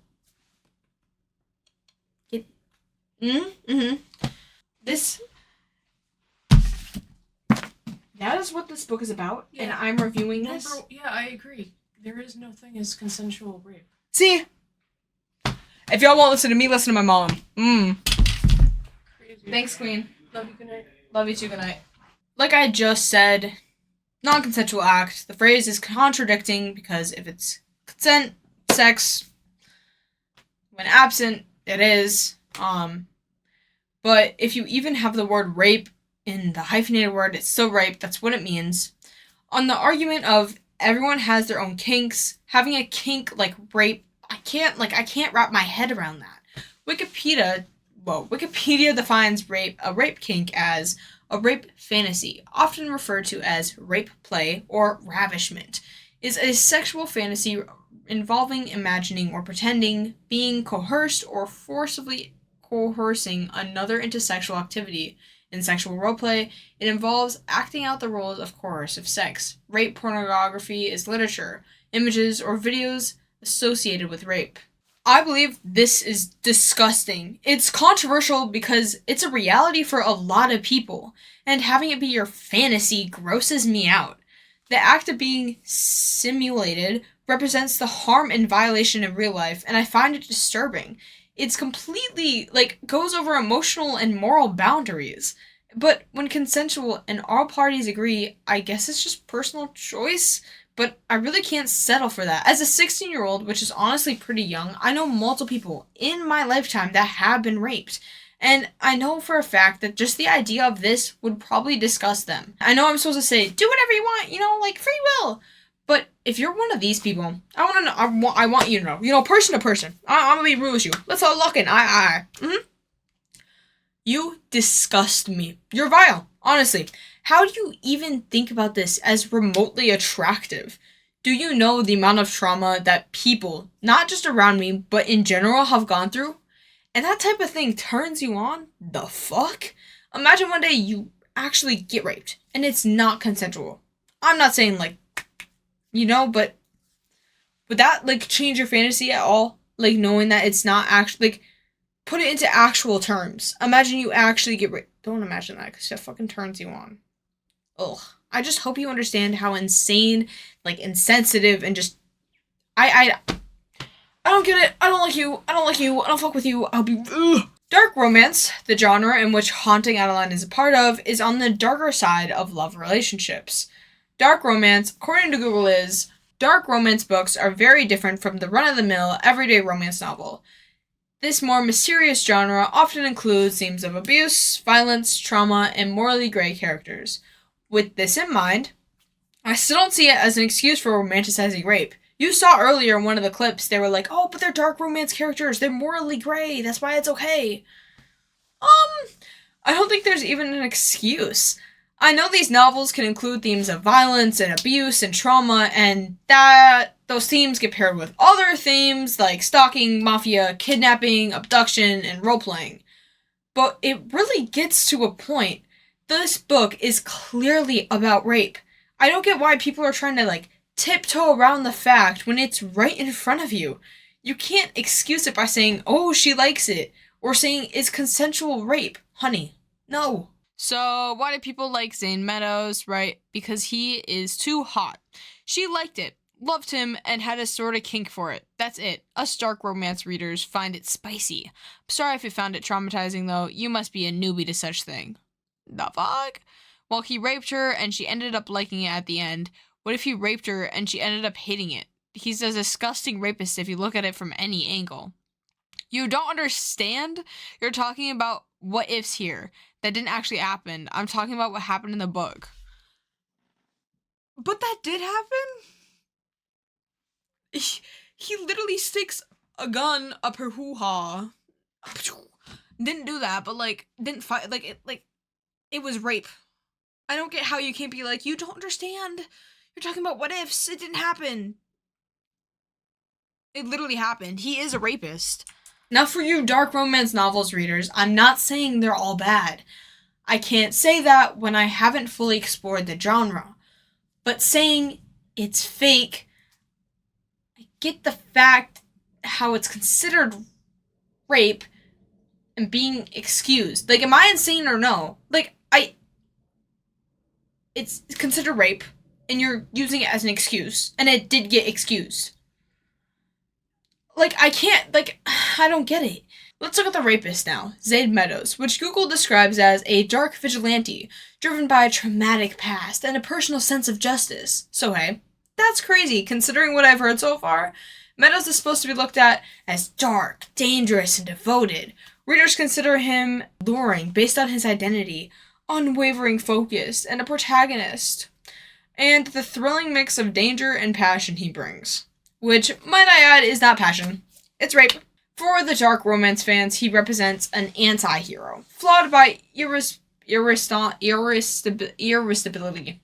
Speaker 1: That is what this book is about,
Speaker 6: Yeah.
Speaker 1: and I'm reviewing this.
Speaker 6: Yeah, I agree. There is no thing as consensual rape.
Speaker 1: See? If y'all won't listen to me, listen to my mom.
Speaker 6: Crazy.
Speaker 1: Thanks, Queen.
Speaker 6: Love you, good night.
Speaker 1: Love you too, good night. Like I just said, non-consensual act. The phrase is contradicting because if it's consent, sex, when absent, it is. But if you even have the word rape in the hyphenated word, it's still rape. That's what it means. On the argument of everyone has their own kinks, having a kink like rape, I can't wrap my head around that. Wikipedia defines a rape kink as a rape fantasy, often referred to as rape play or ravishment, is a sexual fantasy involving imagining or pretending, being coerced, or forcibly coercing another into sexual activity. In sexual roleplay, it involves acting out the roles of coercive sex. Rape pornography is literature, images, or videos associated with rape. I believe this is disgusting. It's controversial because it's a reality for a lot of people, and having it be your fantasy grosses me out. The act of being simulated represents the harm and violation in real life, and I find it disturbing. It's completely, goes over emotional and moral boundaries. But when consensual and all parties agree, I guess it's just personal choice. But I really can't settle for that. As a 16-year-old, which is honestly pretty young, I know multiple people in my lifetime that have been raped. And I know for a fact that just the idea of this would probably disgust them. I know I'm supposed to say, do whatever you want, free will. But if you're one of these people, I want to know. I want you to know. Person to person. I'm gonna be real with you. Let's all lock in. You disgust me. You're vile. Honestly, how do you even think about this as remotely attractive? Do you know the amount of trauma that people, not just around me, but in general, have gone through? And that type of thing turns you on? The fuck? Imagine one day you actually get raped, and it's not consensual. I'm not saying but would that change your fantasy at all? Knowing that it's not actually put it into actual terms. Imagine you actually get raped. Don't imagine that because that fucking turns you on. Ugh. I just hope you understand how insane, insensitive, and just I don't get it. I don't like you. I don't fuck with you. I'll be ugh. Dark romance, the genre in which Haunting Adeline is a part of, is on the darker side of love relationships. Dark romance, according to Google, dark romance books are very different from the run-of-the-mill, everyday romance novel. This more mysterious genre often includes themes of abuse, violence, trauma, and morally gray characters. With this in mind, I still don't see it as an excuse for romanticizing rape. You saw earlier in one of the clips, they were like, oh, but they're dark romance characters, they're morally gray, that's why it's okay. I don't think there's even an excuse. I know these novels can include themes of violence and abuse and trauma, and that those themes get paired with other themes like stalking, mafia, kidnapping, abduction, and role-playing. But it really gets to a point. This book is clearly about rape. I don't get why people are trying to, like, tiptoe around the fact when it's right in front of you. You can't excuse it by saying, oh, she likes it, or saying it's consensual rape. Honey, no. So, why do people like Zane Meadows, right? Because he is too hot. She liked it, loved him, and had a sort of kink for it. That's it. Us dark romance readers find it spicy. I'm sorry if you found it traumatizing, though. You must be a newbie to such thing. The fuck? Well, he raped her, and she ended up liking it at the end. What if he raped her, and she ended up hating it? He's a disgusting rapist if you look at it from any angle. You don't understand? You're talking about what ifs here. That didn't actually happen. I'm talking about what happened in the book. But that did happen? He literally sticks a gun up her hoo-ha. Didn't do that, but, like, didn't fight. It was rape. I don't get how you can't be like, you don't understand. You're talking about what ifs. It didn't happen. It literally happened. He is a rapist. Now, for you dark romance novels readers, I'm not saying they're all bad. I can't say that when I haven't fully explored the genre. But saying it's fake, I get the fact how it's considered rape and being excused. Like, am I insane or no? Like, it's considered rape, and you're using it as an excuse, and it did get excused. Like, I can't, like, I don't get it. Let's look at the rapist now, Zane Meadows, which Google describes as a dark vigilante, driven by a traumatic past and a personal sense of justice. So hey, that's crazy, considering what I've heard so far. Meadows is supposed to be looked at as dark, dangerous, and devoted. Readers consider him alluring based on his identity, unwavering focus, and a protagonist, and the thrilling mix of danger and passion he brings. Which, might I add, is not passion. It's rape. For the dark romance fans, he represents an anti-hero, flawed by irresistibility.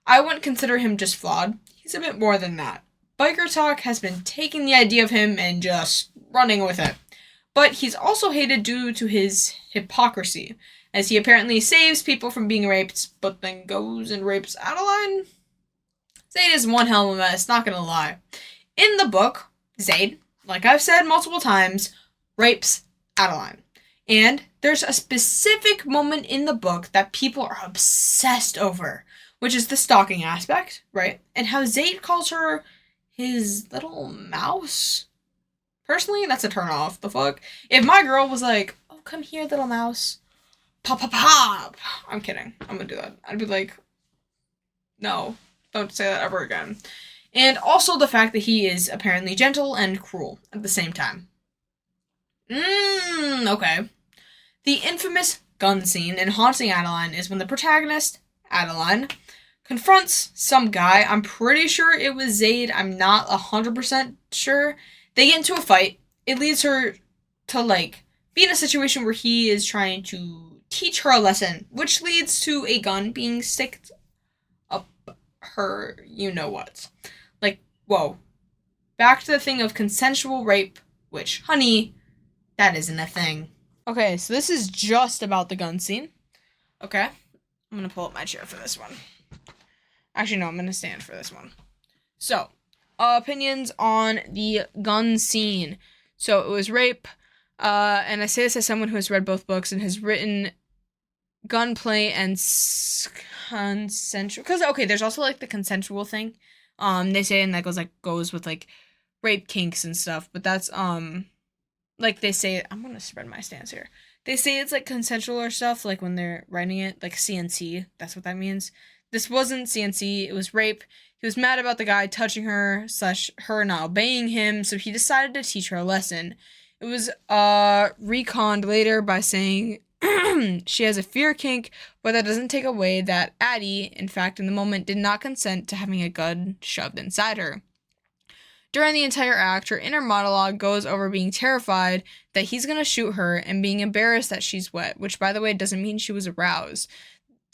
Speaker 1: I wouldn't consider him just flawed. He's a bit more than that. Biker Talk has been taking the idea of him and just running with it. But he's also hated due to his hypocrisy, as he apparently saves people from being raped, but then goes and rapes Adeline? Zayd is one hell of a mess, not gonna lie. In the book, Zayd, like I've said multiple times, rapes Adeline. And there's a specific moment in the book that people are obsessed over, which is the stalking aspect, right? And how Zayd calls her his little mouse. Personally, that's a turn off. The fuck? If my girl was like, oh, come here, little mouse. Pop, pop, pop. I'm kidding. I'm gonna do that. I'd be like, no, don't say that ever again. And also the fact that he is apparently gentle and cruel at the same time. Okay. The infamous gun scene in Haunting Adeline is when the protagonist, Adeline, confronts some guy. I'm pretty sure it was Zayd. I'm not 100% sure. They get into a fight. It leads her to, like, be in a situation where he is trying to teach her a lesson, which leads to a gun being sticked up her you-know-what. Like, whoa. Back to the thing of consensual rape, which, honey, that isn't a thing. Okay, so this is just about the gun scene. Okay, I'm gonna pull up my chair for this one. Actually, no, I'm gonna stand for this one. So, opinions on the gun scene. So, it was rape, and I say this as someone who has read both books and has written gunplay and consensual, because, okay, there's also, like, the consensual thing. They say, and that goes with, like, rape kinks and stuff, but that's, like, they say, I'm gonna spread my stance here. They say it's, like, consensual or stuff, like, when they're writing it, like, CNC, that's what that means. This wasn't CNC, it was rape. He was mad about the guy touching her, / her not obeying him, so he decided to teach her a lesson. It was, reconned later by saying, she has a fear kink, but that doesn't take away that Addie, in fact, in the moment, did not consent to having a gun shoved inside her. During the entire act, her inner monologue goes over being terrified that he's gonna shoot her and being embarrassed that she's wet, which, by the way, doesn't mean she was aroused.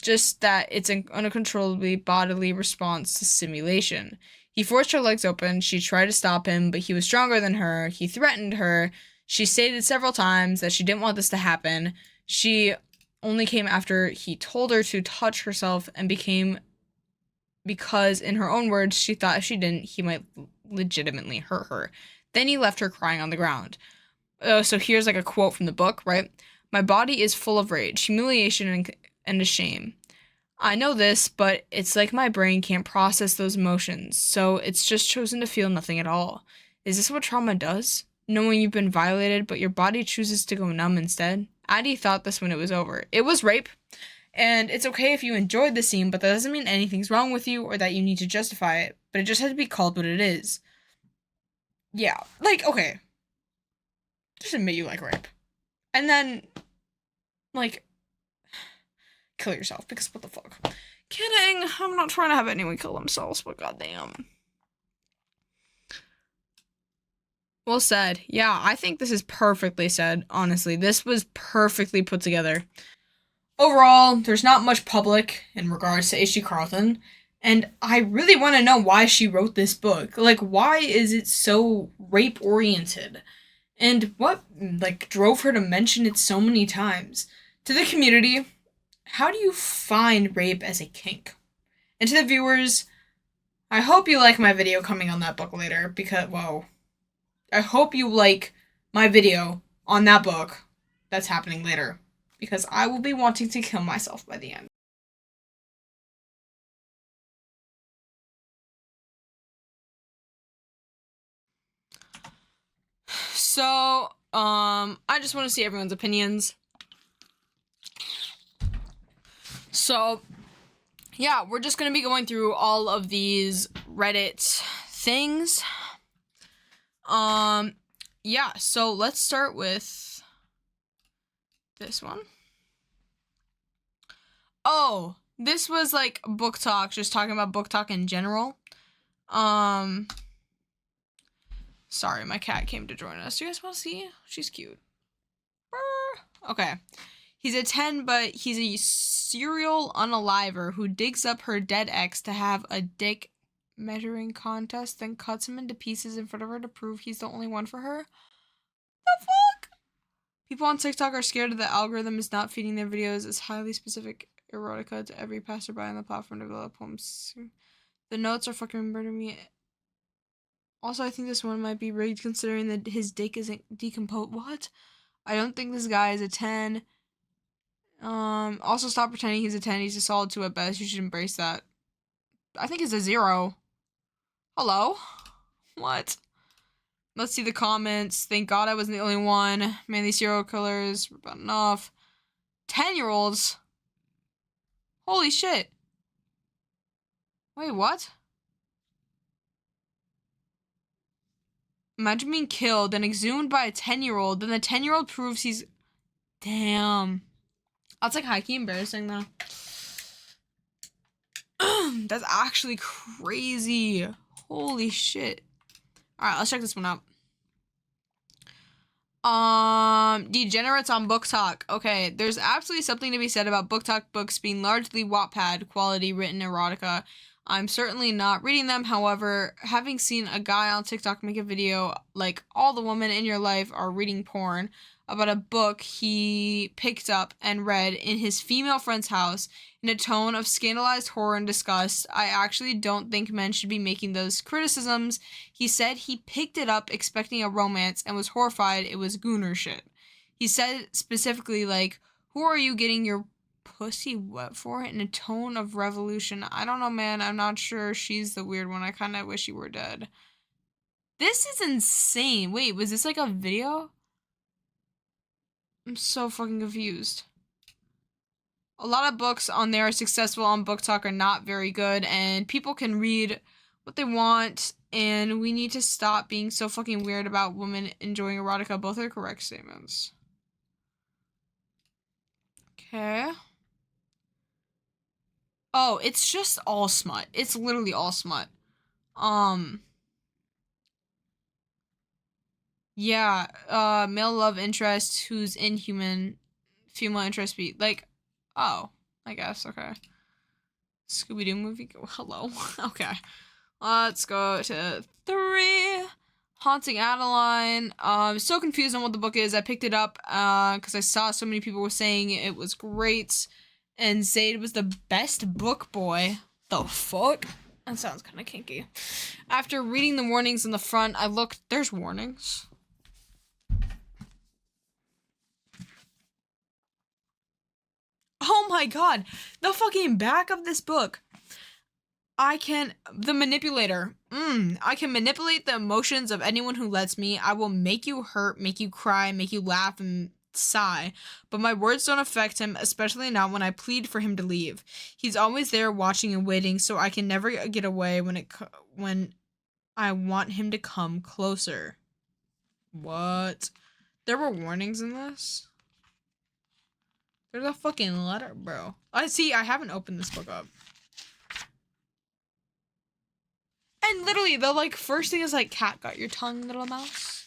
Speaker 1: Just that it's an uncontrollably bodily response to stimulation. He forced her legs open, she tried to stop him, but he was stronger than her, he threatened her, she stated several times that she didn't want this to happen. She only came after he told her to touch herself and because, in her own words, she thought if she didn't, he might legitimately hurt her. Then he left her crying on the ground. So here's like a quote from the book, right? My body is full of rage, humiliation, and shame. I know this, but it's like my brain can't process those emotions, so it's just chosen to feel nothing at all. Is this what trauma does? Knowing you've been violated, but your body chooses to go numb instead? Addie thought this when it was over. It was rape, and it's okay if you enjoyed the scene, but that doesn't mean anything's wrong with you or that you need to justify it, but it just has to be called what it is. Yeah, like, okay. Just admit you like rape. And then, like, kill yourself, because what the fuck? Kidding, I'm not trying to have anyone kill themselves, but goddamn. Well said. Yeah, I think this is perfectly said, honestly. This was perfectly put together. Overall, there's not much public in regards to H.G. Carlton, and I really want to know why she wrote this book. Like, why is it so rape-oriented? And what, like, drove her to mention it so many times? To the community, how do you find rape as a kink? And to the viewers, I hope you like my video coming on that book later, because, whoa. I hope you like my video on that book that's happening later, because I will be wanting to kill myself by the end. So, I just want to see everyone's opinions. So, yeah, we're just going to be going through all of these Reddit things. Yeah, so let's start with this one. Oh, this was like Booktok, just talking about Booktok in general. Sorry, my cat came to join us. Do you guys want to see? She's cute. Okay. He's a 10, but he's a serial unaliver who digs up her dead ex to have a dick measuring contest, then cuts him into pieces in front of her to prove he's the only one for her. The fuck? People on TikTok are scared that the algorithm is not feeding their videos as highly specific erotica to every passerby on the platform to develop homes. The notes are fucking murdering me. Also, I think this one might be rigged considering that his dick isn't decomposed. What? I don't think this guy is a 10. Also stop pretending he's a 10. He's a solid 2 at best. You should embrace that. I think he's a 0. Hello? What? Let's see the comments. Thank God I wasn't the only one. Man, these serial killers were bad enough. 10-year-olds? Holy shit. Wait, what? Imagine being killed and exhumed by a 10-year-old. Then the 10-year-old proves he's... Damn. That's like high-key embarrassing, though. That's actually crazy. Holy shit. Alright, let's check this one out. Degenerates on Booktok. Okay, there's absolutely something to be said about Booktok books being largely Wattpad quality written erotica. I'm certainly not reading them, however, having seen a guy on TikTok make a video like all the women in your life are reading porn about a book he picked up and read in his female friend's house in a tone of scandalized horror and disgust. I actually don't think men should be making those criticisms. He said he picked it up expecting a romance and was horrified it was gooner shit. He said specifically, like, who are you getting your pussy wet for? In a tone of revolution. I don't know, man. I'm not sure she's the weird one. I kind of wish you were dead. This is insane. Wait, was this like a video? I'm so fucking confused. A lot of books on there are successful on Booktok are not very good, and people can read what they want, and we need to stop being so fucking weird about women enjoying erotica. Both are correct statements. Okay. Oh, it's just all smut. It's literally all smut. Yeah, male love interest who's inhuman, female interest be like, oh, I guess, okay. Scooby-Doo movie, go, hello, okay. Let's go to 3. Haunting Adeline. So confused on what the book is. I picked it up because I saw so many people were saying it was great, and Zaid was the best book boy. The fuck? That sounds kind of kinky. After reading the warnings on the front, I looked. There's warnings. Oh my god, the fucking back of this book. The manipulator. I can manipulate the emotions of anyone who lets me. I will make you hurt, make you cry, make you laugh and sigh. But my words don't affect him, especially not when I plead for him to leave. He's always there watching and waiting, so I can never get away when I want him to come closer. What? There were warnings in this? There's a fucking letter, bro. I haven't opened this book up. And literally, the, like, first thing is, like, cat got your tongue, little mouse.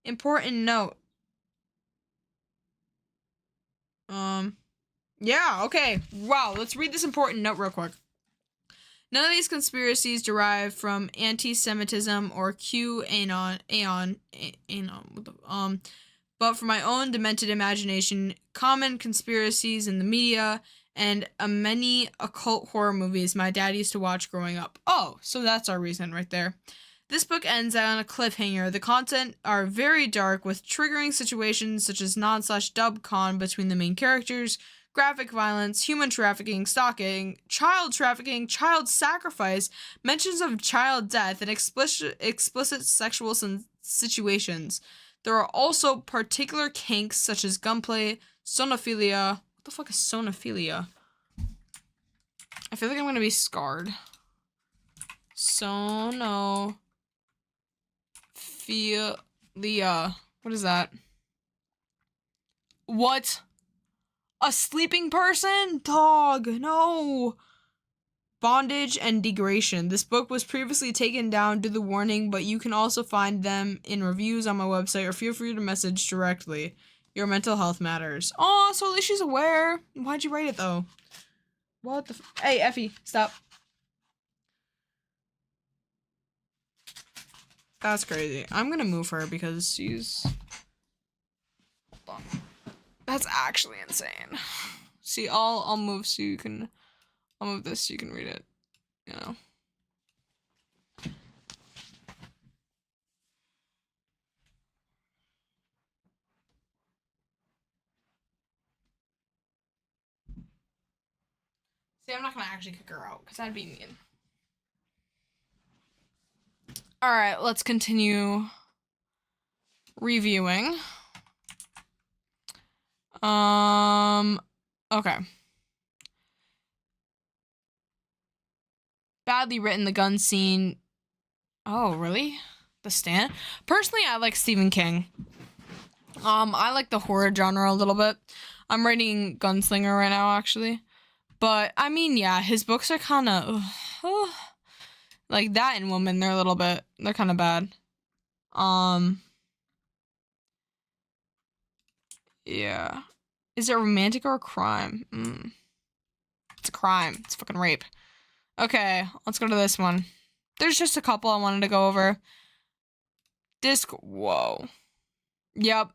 Speaker 1: Important note. Yeah, okay. Wow, let's read this important note real quick. None of these conspiracies derive from anti-Semitism or but from my own demented imagination, common conspiracies in the media, and many occult horror movies my dad used to watch growing up. Oh, so that's our reason right there. This book ends on a cliffhanger. The content are very dark with triggering situations such as non/dub con between the main characters, graphic violence, human trafficking, stalking, child sacrifice, mentions of child death, and explicit sexual situations. There are also particular kinks such as gunplay, sonophilia. What the fuck is sonophilia? I feel like I'm gonna be scarred. Sonophilia. What is that? What? A sleeping person? Dog, no. Bondage and degradation. This book was previously taken down due to the warning, but you can also find them in reviews on my website or feel free to message directly. Your mental health matters. Oh, so at least she's aware. Why'd you write it though? What the Hey, Effie, stop. That's crazy. I'm gonna move her because she's... Hold on. That's actually insane. See, I'll move so you can... I'll move this so you can read it. You know. See, I'm not gonna actually kick her out because that'd be mean. Alright, let's continue reviewing. Okay. Badly written, the gun scene. Oh, really? The Stand? Personally, I like Stephen King. I like the horror genre a little bit. I'm reading Gunslinger right now, actually. But, I mean, yeah, his books are kind of... like that and Woman, they're kind of bad. Yeah. Is it romantic or a crime? It's a crime. It's fucking rape. Okay, let's go to this one. There's just a couple I wanted to go over. Whoa. Yep.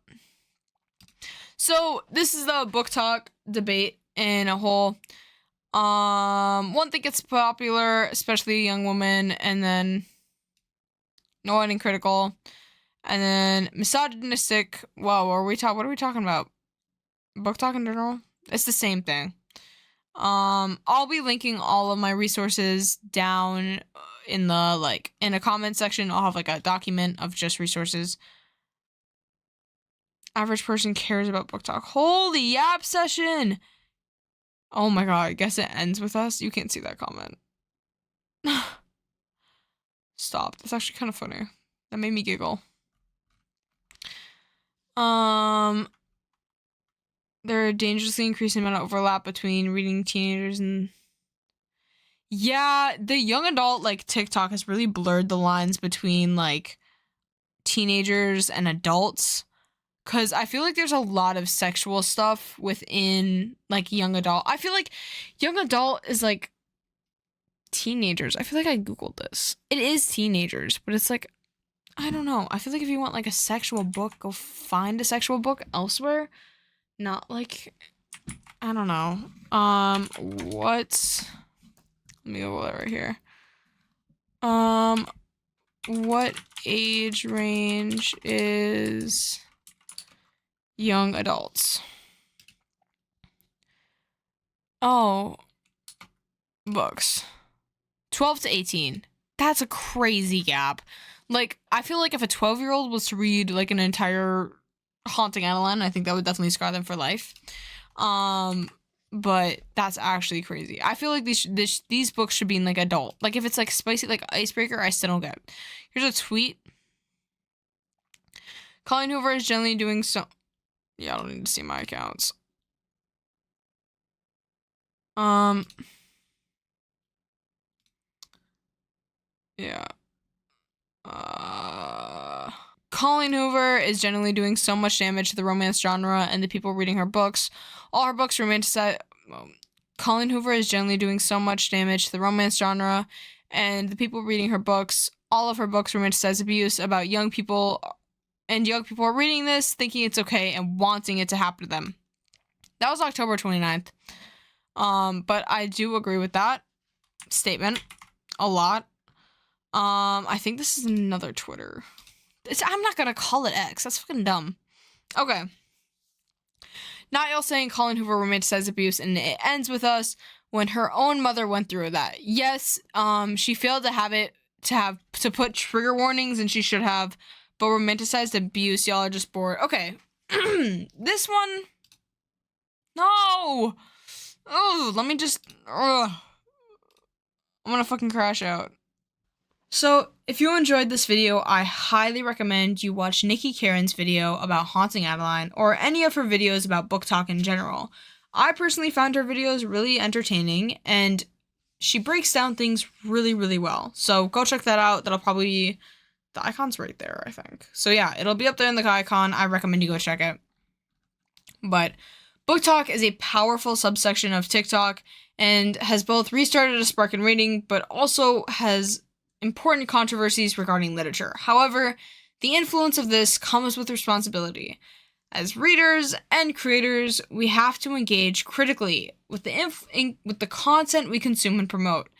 Speaker 1: So, this is the Booktok debate in a whole. One thing gets popular, especially young women, and then annoying and critical, and then misogynistic. Whoa, what are we talking about? Booktok in general? It's the same thing. I'll be linking all of my resources down in the, in a comment section. I'll have, a document of just resources. Average person cares about Booktok. Holy yap session! Oh my god, I guess it ends with us. You can't see that comment. Stop. That's actually kind of funny. That made me giggle. There are dangerously increasing amount of overlap between reading teenagers and... Yeah, the young adult, TikTok has really blurred the lines between, teenagers and adults. Because I feel like there's a lot of sexual stuff within, young adult. I feel like young adult is, teenagers. I feel like I Googled this. It is teenagers, but it's, I don't know. I feel like if you want like a sexual book, go find a sexual book elsewhere. Not like, I don't know. Let me go right here. What age range is young adults? Oh, books. 12 to 18. That's a crazy gap. Like, I feel like if a 12-year-old was to read like an entire Haunting Adeline, I think that would definitely scar them for life. But that's actually crazy. I feel like these books should be in like adult. Like if it's like spicy, like Icebreaker, I still don't get. Here's a tweet. Colleen Hoover is generally doing so. Yeah, I don't need to see my accounts. Yeah. Colleen Hoover is generally doing so much damage to the romance genre and the people reading her books. All her books romanticize. Colleen Hoover is generally doing so much damage to the romance genre and the people reading her books. All of her books romanticize abuse about young people, and young people are reading this, thinking it's okay and wanting it to happen to them. That was October 29th. But I do agree with that statement a lot. I think this is another Twitter. I'm not gonna call it X. That's fucking dumb. Okay. Not y'all saying Colleen Hoover romanticized abuse, and it ends with us when her own mother went through that. Yes, she failed to put trigger warnings, and she should have, but romanticized abuse, y'all are just bored. Okay. This one. No. Oh, let me just. I'm gonna fucking crash out. So, if you enjoyed this video, I highly recommend you watch Nikki Karen's video about Haunting Adeline, or any of her videos about Booktok in general. I personally found her videos really entertaining, and she breaks down things really, really well. So go check that out. That'll probably be, the icon's right there, I think. So yeah, it'll be up there in the icon. I recommend you go check it. But Booktok is a powerful subsection of TikTok, and has both restarted a spark in reading, but also has important controversies regarding literature. However, the influence of this comes with responsibility. As readers and creators, we have to engage critically with the content we consume and promote.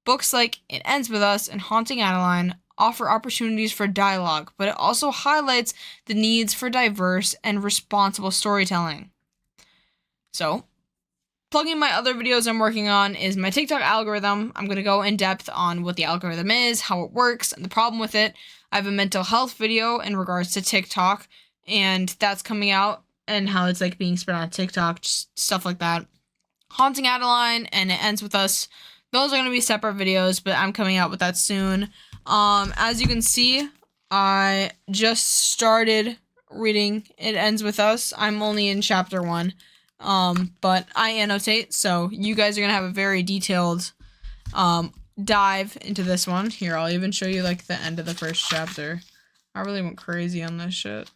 Speaker 1: Books like It Ends With Us and Haunting Adeline offer opportunities for dialogue, but it also highlights the needs for diverse and responsible storytelling. So, plugging my other videos I'm working on is my TikTok algorithm. I'm going to go in depth on what the algorithm is, how it works, and the problem with it. I have a mental health video in regards to TikTok, and that's coming out, and how it's like being spread on TikTok, just stuff like that. Haunting Adeline and It Ends With Us. Those are going to be separate videos, but I'm coming out with that soon. As you can see, I just started reading It Ends With Us. I'm only in chapter 1. But I annotate, so you guys are gonna have a very detailed, dive into this one. Here, I'll even show you, like, the end of the first chapter. I really went crazy on this shit.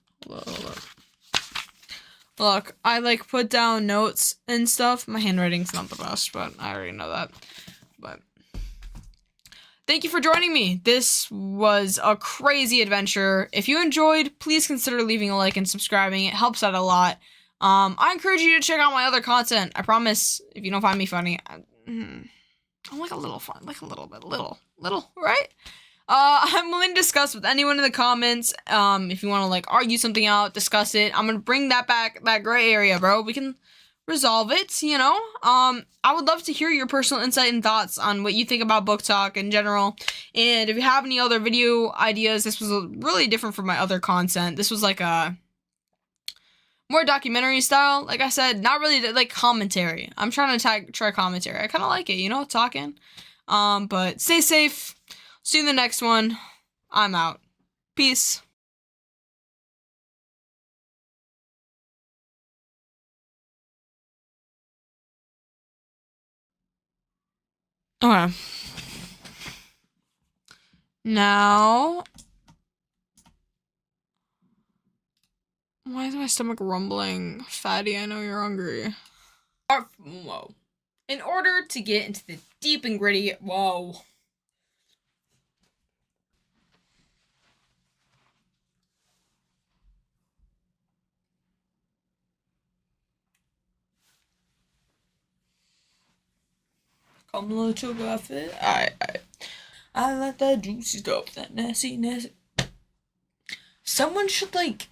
Speaker 1: Look, I, like, put down notes and stuff. My handwriting's not the best, but I already know that. But thank you for joining me. This was a crazy adventure. If you enjoyed, please consider leaving a like and subscribing. It helps out a lot. I encourage you to check out my other content. I promise, if you don't find me funny, I'm like a little fun, like a little bit, little, right? I'm willing to discuss with anyone in the comments. If you want to like argue something out, discuss it. I'm gonna bring that back, that gray area, bro. We can resolve it, you know? I would love to hear your personal insight and thoughts on what you think about Booktok in general. And if you have any other video ideas, this was really different from my other content. This was like a more documentary style, like I said, not really like commentary. I'm trying to try commentary. I kind of like it, you know, talking. But stay safe. See you in the next one. I'm out. Peace. Okay. Now, why is my stomach rumbling? Fatty, I know you're hungry. Whoa. In order to get into the deep and gritty, whoa. Come little Buffett. I like that juicy stuff, that nasty. Someone should like.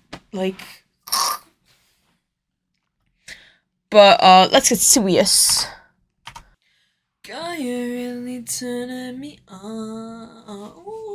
Speaker 1: But let's get serious. God, you're really turning me on. Ooh.